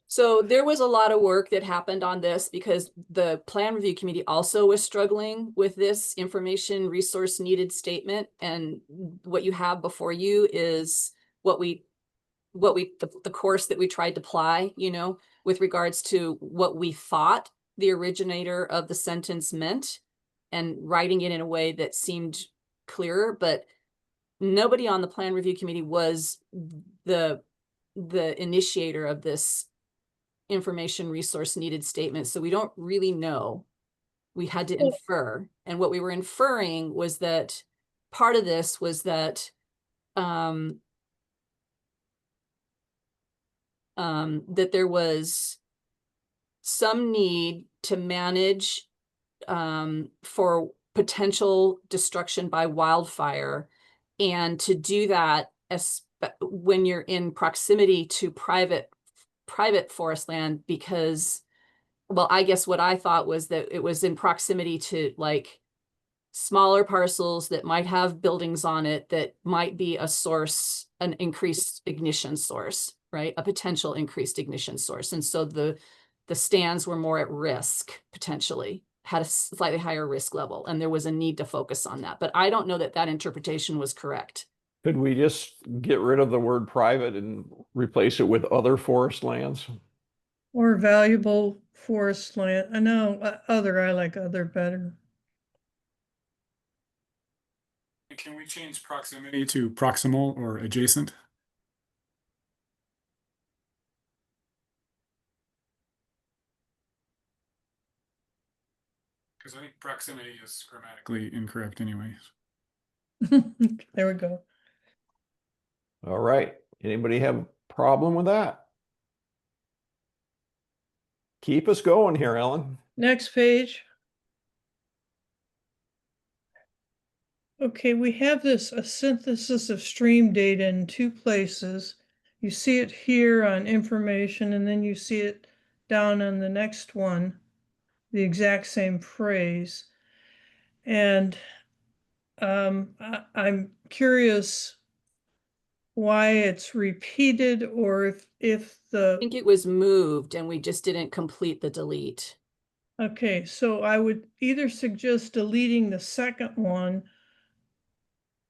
So there was a lot of work that happened on this because the Plan Review Committee also was struggling with this information resource needed statement. And what you have before you is the course that we tried to apply, you know, with regards to what we thought the originator of the sentence meant and writing it in a way that seemed clearer, but nobody on the Plan Review Committee was the initiator of this information resource needed statement. So we don't really know. We had to infer. And what we were inferring was that part of this was that that there was some need to manage for potential destruction by wildfire, and to do that as when you're in proximity to private forest land, because, well, I guess what I thought was that it was in proximity to like smaller parcels that might have buildings on it that might be a source, an increased ignition source, right? A potential increased ignition source. And so the stands were more at risk, potentially had a slightly higher risk level, and there was a need to focus on that. But I don't know that that interpretation was correct. Could we just get rid of the word private and replace it with other forest lands? Or valuable forest land. I know I like other better. Can we change proximity to proximal or adjacent? Because I think proximity is grammatically incorrect anyways. There we go. All right. Anybody have a problem with that? Keep us going here, Ellen. Next page. Okay, we have this, a synthesis of stream data in two places. You see it here on information, and then you see it down on the next one, the exact same phrase. And I'm curious why it's repeated, or if I the, think it was moved and we just didn't complete the delete. okay, so I would either suggest deleting the second one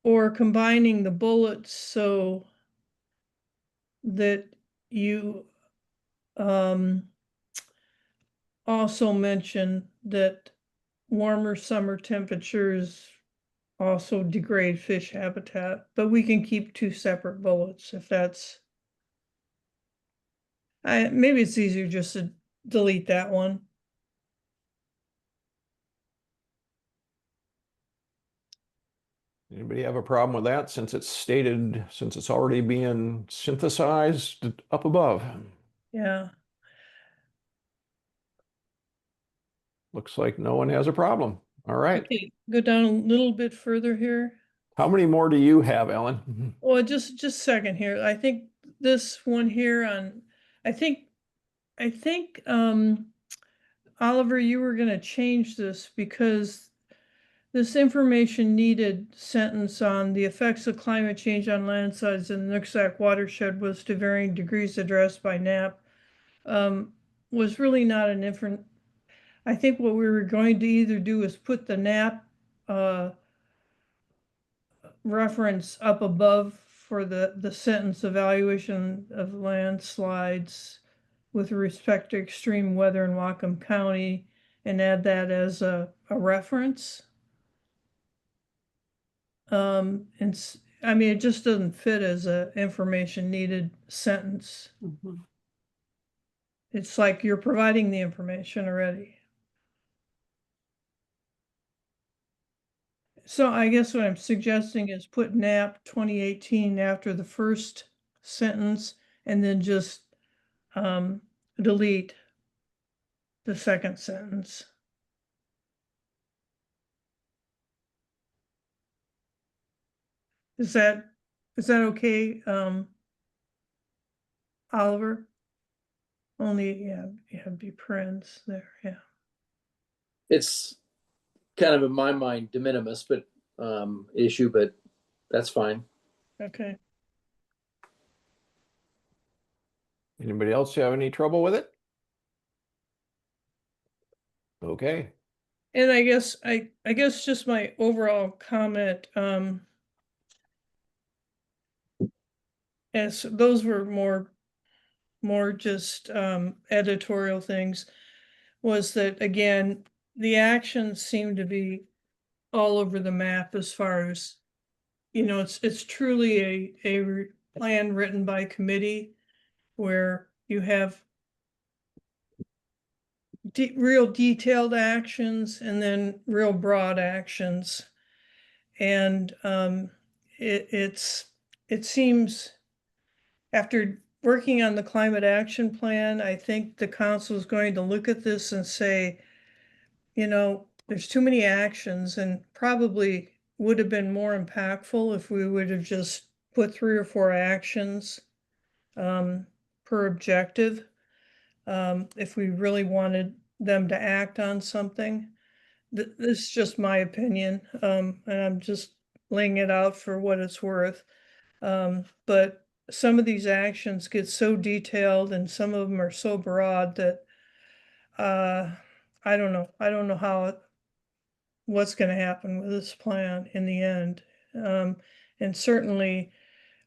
or combining the bullets so that you also mention that warmer summer temperatures also degrade fish habitat, but we can keep two separate bullets if that's, maybe it's easier just to delete that one. Anybody have a problem with that since it's stated, since it's already being synthesized up above? Yeah, Looks like no one has a problem. All right. okay, go down a little bit further here. How many more do you have, Ellen? Well, just a second here. I think this one here on, I think, Oliver, you were gonna change this because this information needed sentence on the effects of climate change on landslides in the Nooksack watershed was to varying degrees addressed by NAP. Was really not an different. I think what we were going to either do is put the NAP reference up above for the sentence evaluation of landslides with respect to extreme weather in Whatcom County and add that as a reference. And I mean, it just doesn't fit as a information needed sentence. Mhm. It's like you're providing the information already. So I guess what I'm suggesting is put NAP 2018 after the first sentence and then just delete the second sentence. Is that okay, Oliver? Only, yeah, be parens there, yeah. It's kind of in my mind de minimis, but issue, but that's fine. Okay. Anybody else have any trouble with it? Okay. And I guess just my overall comment, as those were more just editorial things, was that again, the actions seem to be all over the map as far as, it's truly a plan written by committee where you have real detailed actions and then real broad actions. And it seems after working on the climate action plan, I think the council is going to look at this and say, there's too many actions and probably would have been more impactful if we would have just put 3 or 4 actions per objective. If we really wanted them to act on something. This is just my opinion, and I'm just laying it out for what it's worth. But some of these actions get so detailed and some of them are so broad that I don't know. I don't know what's going to happen with this plan in the end. And certainly,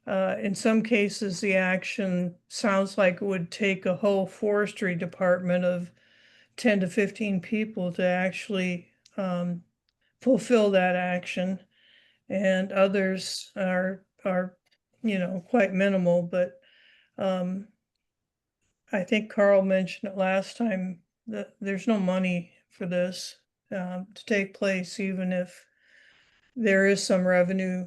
in some cases, the action sounds like it would take a whole forestry department of 10 to 15 people to actually fulfill that action. And others are quite minimal, but I think Carl mentioned it last time that there's no money for this to take place, even if there is some revenue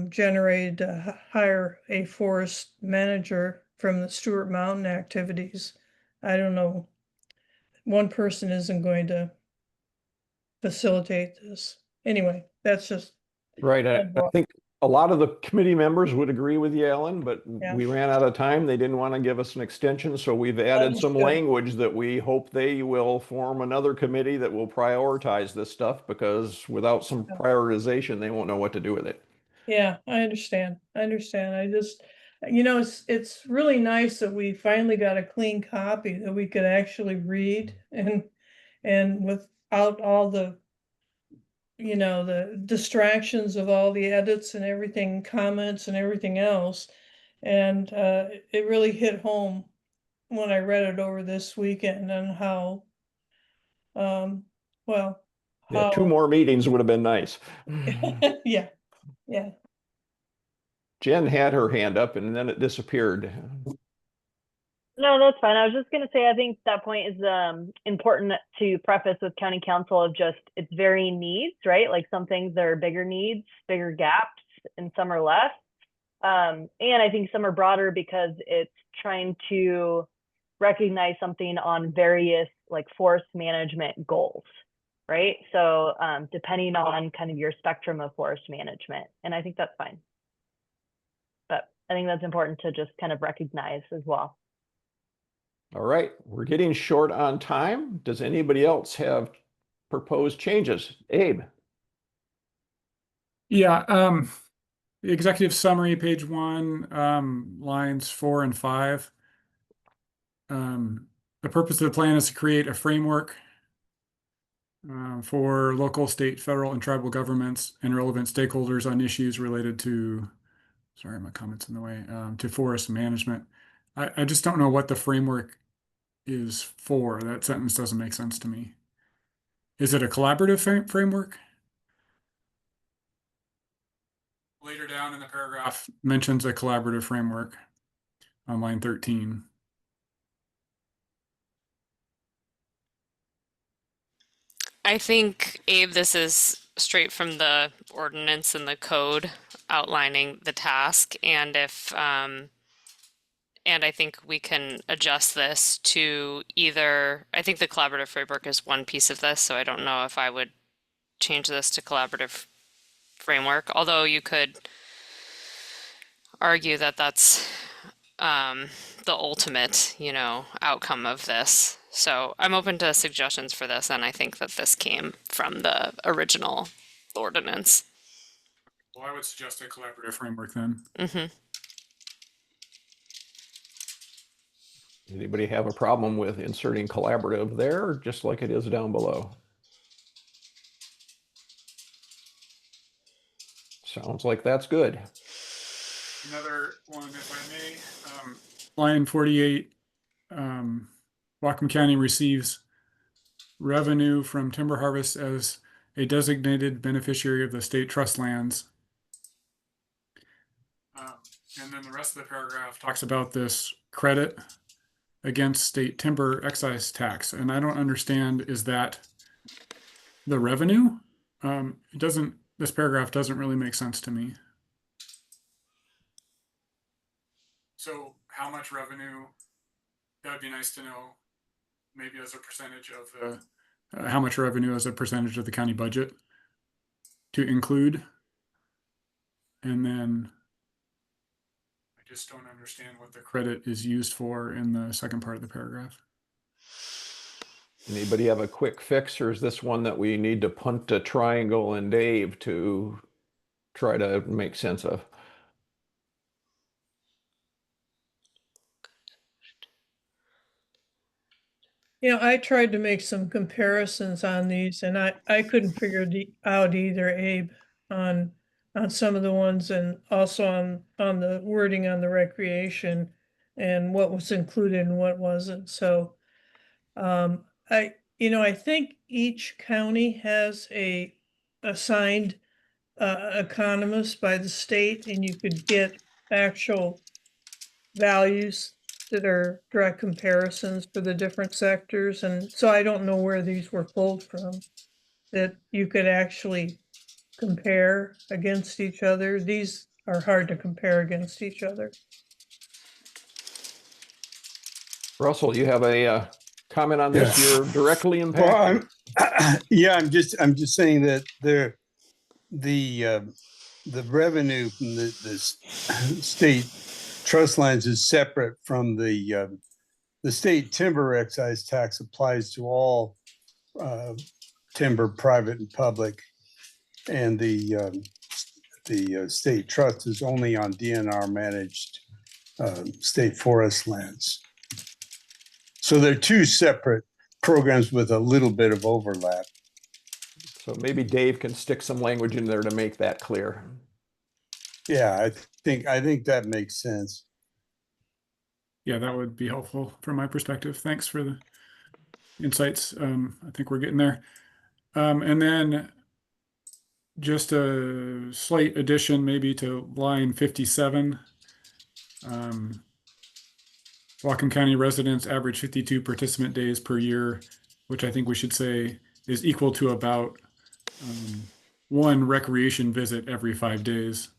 generated to hire a forest manager from the Stewart Mountain activities. I don't know. One person isn't going to facilitate this. Anyway, that's just Right. I think a lot of the committee members would agree with you, Ellen, but Yeah. we ran out of time. They didn't want to give us an extension, so we've added some Understood. language that we hope they will form another committee that will prioritize this stuff, because without some Yeah. prioritization, they won't know what to do with it. Yeah, I understand. I understand. I just, it's really nice that we finally got a clean copy that we could actually read and without all the, the distractions of all the edits and everything, comments and everything else. And it really hit home when I read it over this weekend and how, well, Yeah, how, 2 more meetings would have been nice. yeah, yeah. Jen had her hand up and then it disappeared. No, that's fine. I was just going to say, I think that point is important to preface with county council of just its varying needs, right? Like some things are bigger needs, bigger gaps, and some are less. And I think some are broader because it's trying to recognize something on various like forest management goals, right? So depending on kind of your spectrum of forest management, and I think that's fine. But I think that's important to just kind of recognize as well. All right, we're getting short on time. Does anybody else have proposed changes? Abe? Yeah, the executive summary, page 1, lines 4 and 5. The purpose of the plan is to create a framework for local, state, federal, and tribal governments and relevant stakeholders on issues related to, sorry, my comment's in the way, to forest management. I just don't know what the framework is for. That sentence doesn't make sense to me. Is it a collaborative framework? Later down in the paragraph mentions a collaborative framework on line 13. I think, Abe, this is straight from the ordinance and the code outlining the task, and if and I think we can adjust this to either, I think the collaborative framework is one piece of this, so I don't know if I would change this to collaborative framework, although you could argue that that's the ultimate, outcome of this. So I'm open to suggestions for this, and I think that this came from the original ordinance. Well, I would suggest a collaborative framework then. Mm-hmm. Anybody have a problem with inserting collaborative there, just like it is down below? Sounds like that's good. Another one, if I may, line 48, Whatcom County receives revenue from timber harvest as a designated beneficiary of the state trust lands. And then the rest of the paragraph talks about this credit against state timber excise tax. And I don't understand, is that the revenue? This paragraph doesn't really make sense to me. So how much revenue? That would be nice to know, maybe as a percentage of the, how much revenue as a percentage of the county budget to include. And then I just don't understand what the credit is used for in the second part of the paragraph. Anybody have a quick fix, or is this one that we need to punt to Triangle and Dave to try to make sense of? I tried to make some comparisons on these and I couldn't figure out either, Abe, on some of the ones and also on the wording on the recreation and what was included and what wasn't. So I think each county has a assigned economist by the state, and you could get actual values that are direct comparisons for the different sectors. And so I don't know where these were pulled from, that you could actually compare against each other. These are hard to compare against each other. Russell, you have a comment on this? Yeah. You're directly impacted. Well, I'm just saying that the revenue from the state trust lands is separate from the state timber excise tax applies to all timber, private and public, and the state trust is only on DNR managed state forest lands. So they're two separate programs with a little bit of overlap. So maybe Dave can stick some language in there to make that clear. Yeah, I think that makes sense. Yeah, that would be helpful from my perspective. Thanks for the insights. I think we're getting there. And then just a slight addition maybe to line 57. Whatcom County residents average 52 participant days per year, which I think we should say is equal to about one recreation visit every 5 days.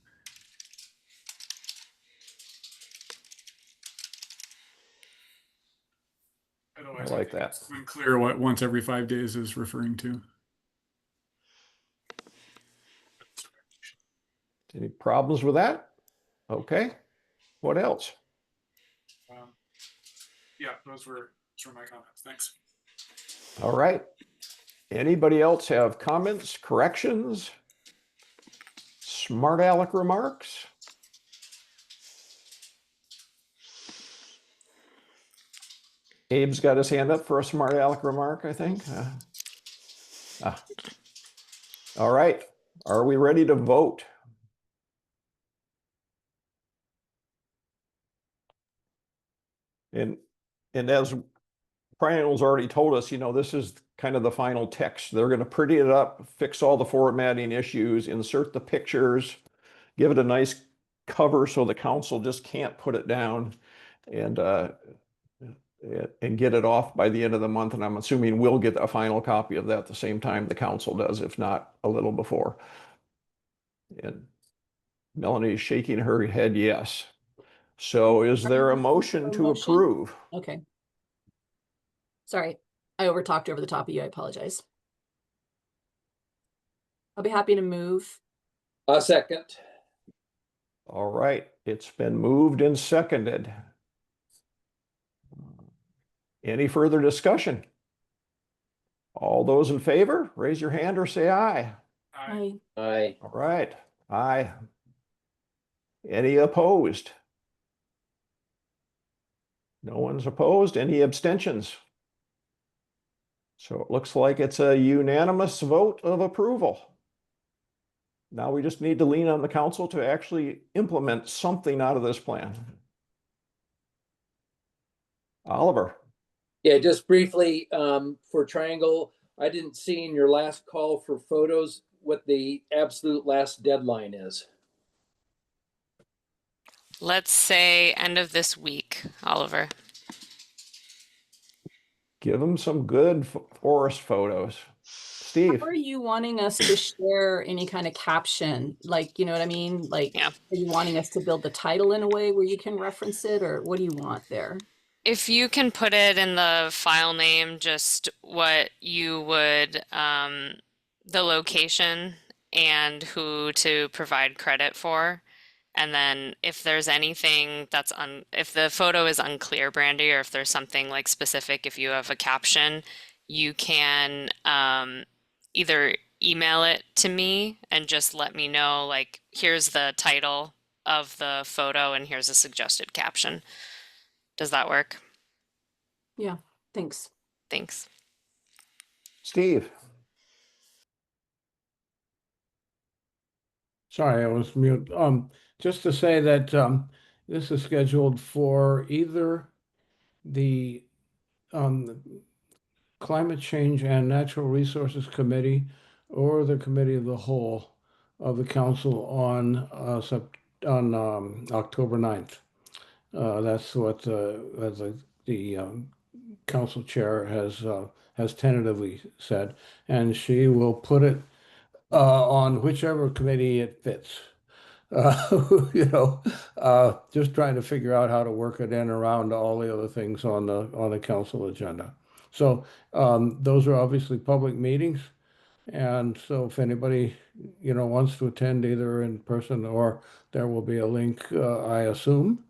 I like that. It's unclear what once every 5 days is referring to. Any problems with that? Okay. What else? Yeah, those were my comments. Thanks. All right. Anybody else have comments, corrections, smart aleck remarks? Abe's got his hand up for a smart aleck remark, I think. All right. Are we ready to vote? And as Brian's already told us, this is kind of the final text. They're going to pretty it up, fix all the formatting issues, insert the pictures, give it a nice cover so the council just can't put it down, and get it off by the end of the month. And I'm assuming we'll get a final copy of that at the same time the council does, if not a little before. And Melanie's shaking her head yes. So is there a motion to approve? Okay. Sorry, I overtalked over the top of you. I apologize. I'll be happy to move. A second. All right, it's been moved and seconded. Any further discussion? All those in favor, raise your hand or say aye. Hi. Aye. All right, aye. Any opposed? No one's opposed. Any abstentions? So it looks like it's a unanimous vote of approval. Now we just need to lean on the council to actually implement something out of this plan. Oliver. Yeah, just briefly, for Triangle, I didn't see in your last call for photos what the absolute last deadline is. Let's say end of this week, Oliver. Give them some good forest photos. Steve. How are you wanting us to share any kind of caption? Like, you know what I mean? Like, Yeah. Are you wanting us to build the title in a way where you can reference it, or what do you want there? If you can put it in the file name, just what you would, the location and who to provide credit for. And then if there's anything that's if the photo is unclear, Brandy, or if there's something like specific, if you have a caption, you can either email it to me and just let me know, like, here's the title of the photo and here's a suggested caption. Does that work? Yeah, thanks. Thanks. Steve. Sorry, I was mute. Just to say that this is scheduled for either the Climate Change and Natural Resources Committee or the Committee of the Whole of the Council on October 9th. That's what the council chair has tentatively said, and she will put it on whichever committee it fits. Just trying to figure out how to work it in around all the other things on the council agenda. So those are obviously public meetings, And so if anybody, wants to attend either in person or there will be a link, I assume,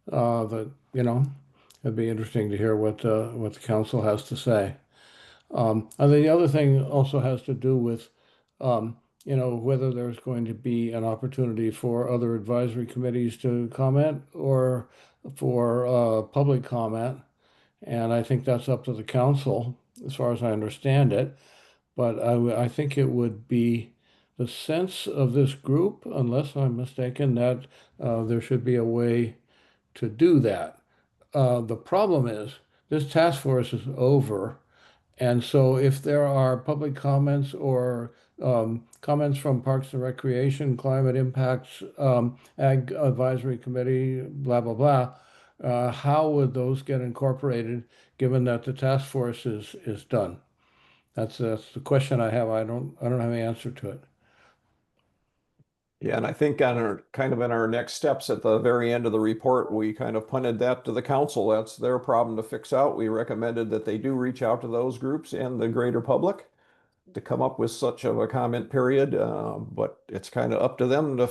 that, it'd be interesting to hear what the council has to say. And the other thing also has to do with, whether there's going to be an opportunity for other advisory committees to comment or for public comment. And I think that's up to the council, as far as I understand it. But I think it would be the sense of this group, unless I'm mistaken, that there should be a way to do that. The problem is this task force is over. And so if there are public comments or comments from Parks and Recreation, Climate Impacts, Ag Advisory Committee, blah, blah, blah, how would those get incorporated given that the task force is done? That's the question I have. I don't have any answer to it. Yeah, and I think on our kind of in our next steps at the very end of the report, we kind of punted that to the council. That's their problem to fix out. We recommended that they do reach out to those groups and the greater public to come up with such of a comment period. But it's kind of up to them to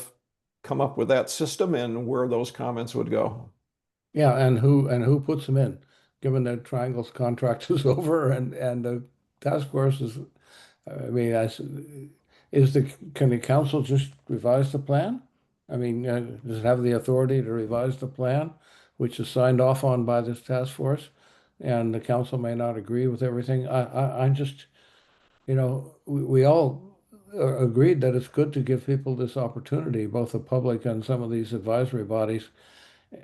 come up with that system and where those comments would go. Yeah, and who puts them in, given that Triangle's contract is over and the task force is, I mean, can the council just revise the plan? I mean, does it have the authority to revise the plan, which is signed off on by this task force? And the council may not agree with everything. I just, we all agreed that it's good to give people this opportunity, both the public and some of these advisory bodies,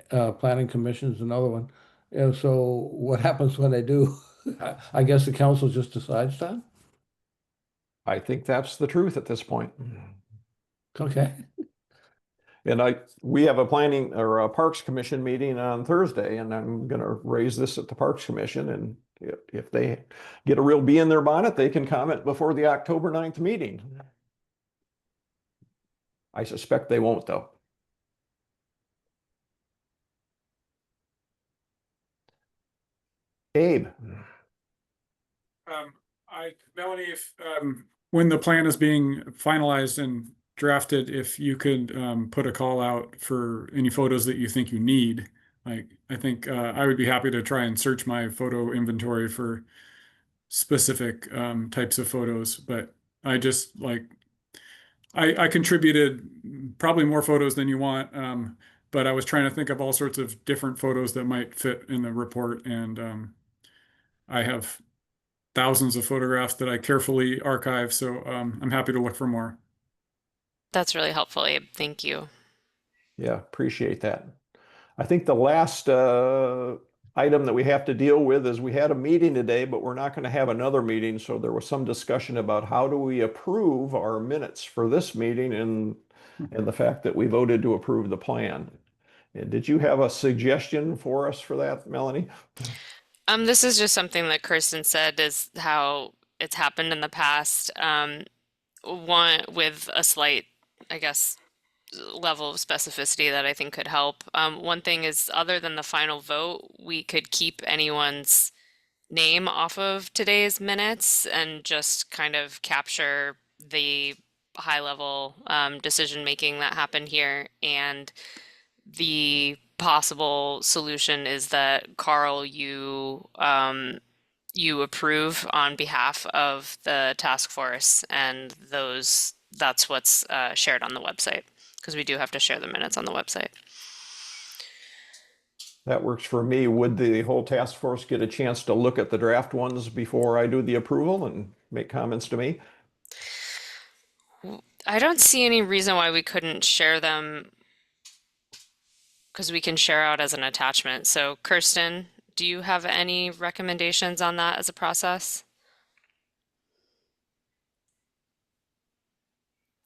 planning commissions, another one. And so what happens when they do? I guess the council just decides that? I think that's the truth at this point. Okay. And we have a planning or a Parks Commission meeting on Thursday, and I'm going to raise this at the Parks Commission. And if they get a real bee in their bonnet, they can comment before the October 9th meeting. I suspect they won't, though. Abe. Melanie, if when the plan is being finalized and drafted, if you could put a call out for any photos that you think you need. Like, I think I would be happy to try and search my photo inventory for specific types of photos, but I just like, I contributed probably more photos than you want, but I was trying to think of all sorts of different photos that might fit in the report, and I have thousands of photographs that I carefully archive, so I'm happy to look for more. That's really helpful, Abe. Thank you. Yeah, appreciate that. I think the last item that we have to deal with is we had a meeting today, but we're not going to have another meeting. So there was some discussion about how do we approve our minutes for this meeting and the fact that we voted to approve the plan. And did you have a suggestion for us for that, Melanie? This is just something that Kirsten said is how it's happened in the past. One with a slight, I guess, level of specificity that I think could help. One thing is, other than the final vote, we could keep anyone's name off of today's minutes and just kind of capture the high level decision making that happened here. And the possible solution is that Carl, you approve on behalf of the task force, and that's what's shared on the website, because we do have to share the minutes on the website. That works for me. Would the whole task force get a chance to look at the draft ones before I do the approval and make comments to me? I don't see any reason why we couldn't share them, because we can share out as an attachment. So Kirsten, do you have any recommendations on that as a process?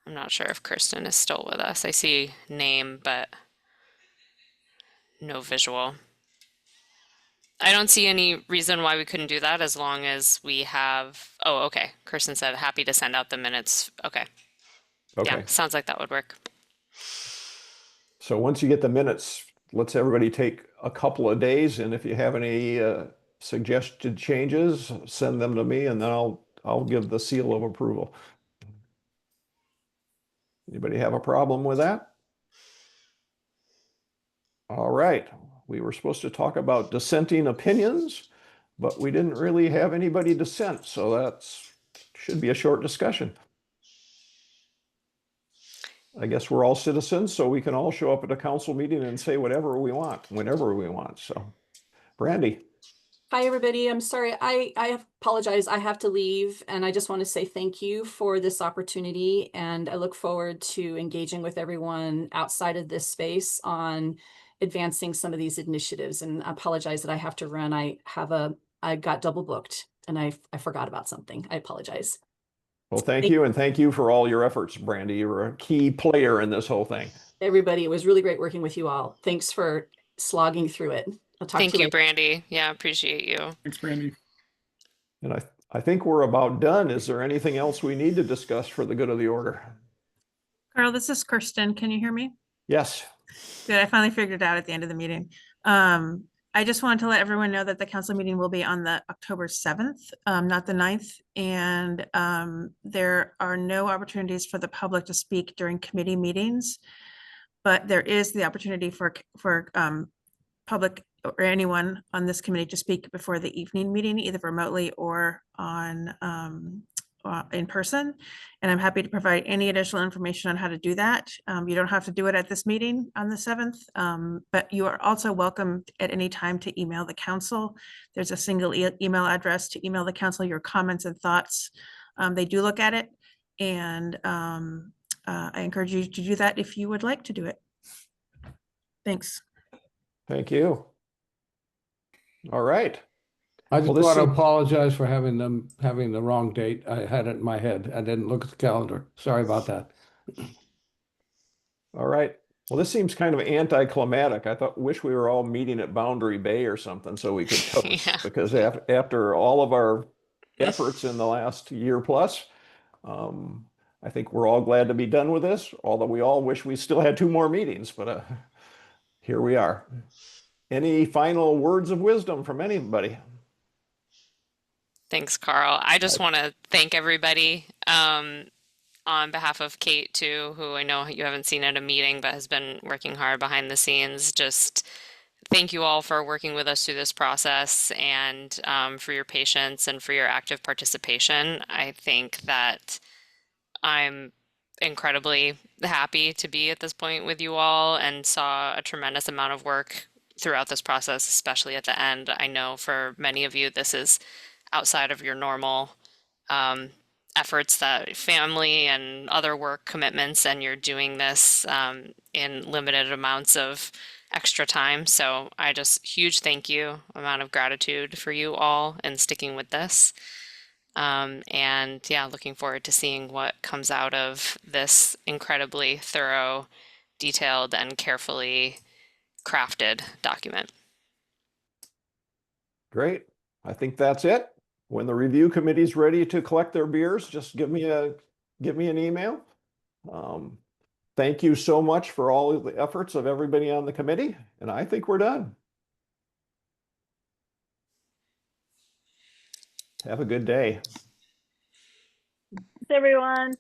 I'm not sure if Kirsten is still with us. I see name, but no visual. I don't see any reason why we couldn't do that as long as we have, oh, okay. Kirsten said happy to send out the minutes. Okay. Okay. Yeah, sounds like that would work. So once you get the minutes, let's everybody take a couple of days, and if you have any suggested changes, send them to me, and then I'll I'll give the seal of approval. Anybody have a problem with that? All right, we were supposed to talk about dissenting opinions, but we didn't really have anybody dissent, so that's should be a short discussion. I guess we're all citizens, so we can all show up at a council meeting and say whatever we want, whenever we want. So, Brandy. Hi, everybody. I'm sorry. I apologize. I have to leave, and I just want to say thank you for this opportunity. And I look forward to engaging with everyone outside of this space on advancing some of these initiatives. And I apologize that I have to run. I got double booked, and I forgot about something. I apologize. Well, thank you, and thank you for all your efforts, Brandy. You're a key player in this whole thing. Everybody, it was really great working with you all. Thanks for slogging through it. I'll talk Thank to you you, later. Brandy. Yeah, appreciate you. Thanks, Brandy. And I think we're about done. Is there anything else we need to discuss for the good of the order? Carl, this is Kirsten. Can you hear me? Yes. Good. I finally figured it out at the end of the meeting. I just wanted to let everyone know that the council meeting will be on the October 7th, not the 9th. And there are no opportunities for the public to speak during committee meetings, but there is the opportunity for public or anyone on this committee to speak before the evening meeting, either remotely or on in person. And I'm happy to provide any additional information on how to do that. You don't have to do it at this meeting on the 7th, but you are also welcome at any time to email the council. There's a single email address to email the council your comments and thoughts. They do look at it, and I encourage you to do that if you would like to do it. Thanks. Thank you. All right. I just Well, this want to seems- apologize for having the wrong date. I had it in my head. I didn't look at the calendar. Sorry about that. All right. Well, this seems kind of anticlimactic. Wish we were all meeting at Boundary Bay or something so we could toast. Yeah. Because after all of our efforts in the last year plus, I think we're all glad to be done with this, although we all wish we still had 2 more meetings, but here we are. Any final words of wisdom from anybody? Thanks, Carl. I just want to thank everybody on behalf of Kate too, who I know you haven't seen at a meeting, but has been working hard behind the scenes. Just thank you all for working with us through this process, and for your patience and for your active participation. I think that I'm incredibly happy to be at this point with you all, and saw a tremendous amount of work throughout this process, especially at the end. I know for many of you, this is outside of your normal efforts, that family and other work commitments, and you're doing this in limited amounts of extra time. So I just huge thank you, amount of gratitude for you all and sticking with this. And yeah, looking forward to seeing what comes out of this incredibly thorough, detailed, and carefully crafted document. Great. I think that's it. When the review committee's ready to collect their beers, just give me an email. Thank you so much for all of the efforts of everybody on the committee, and I think we're done. Have a good day. Thanks, everyone.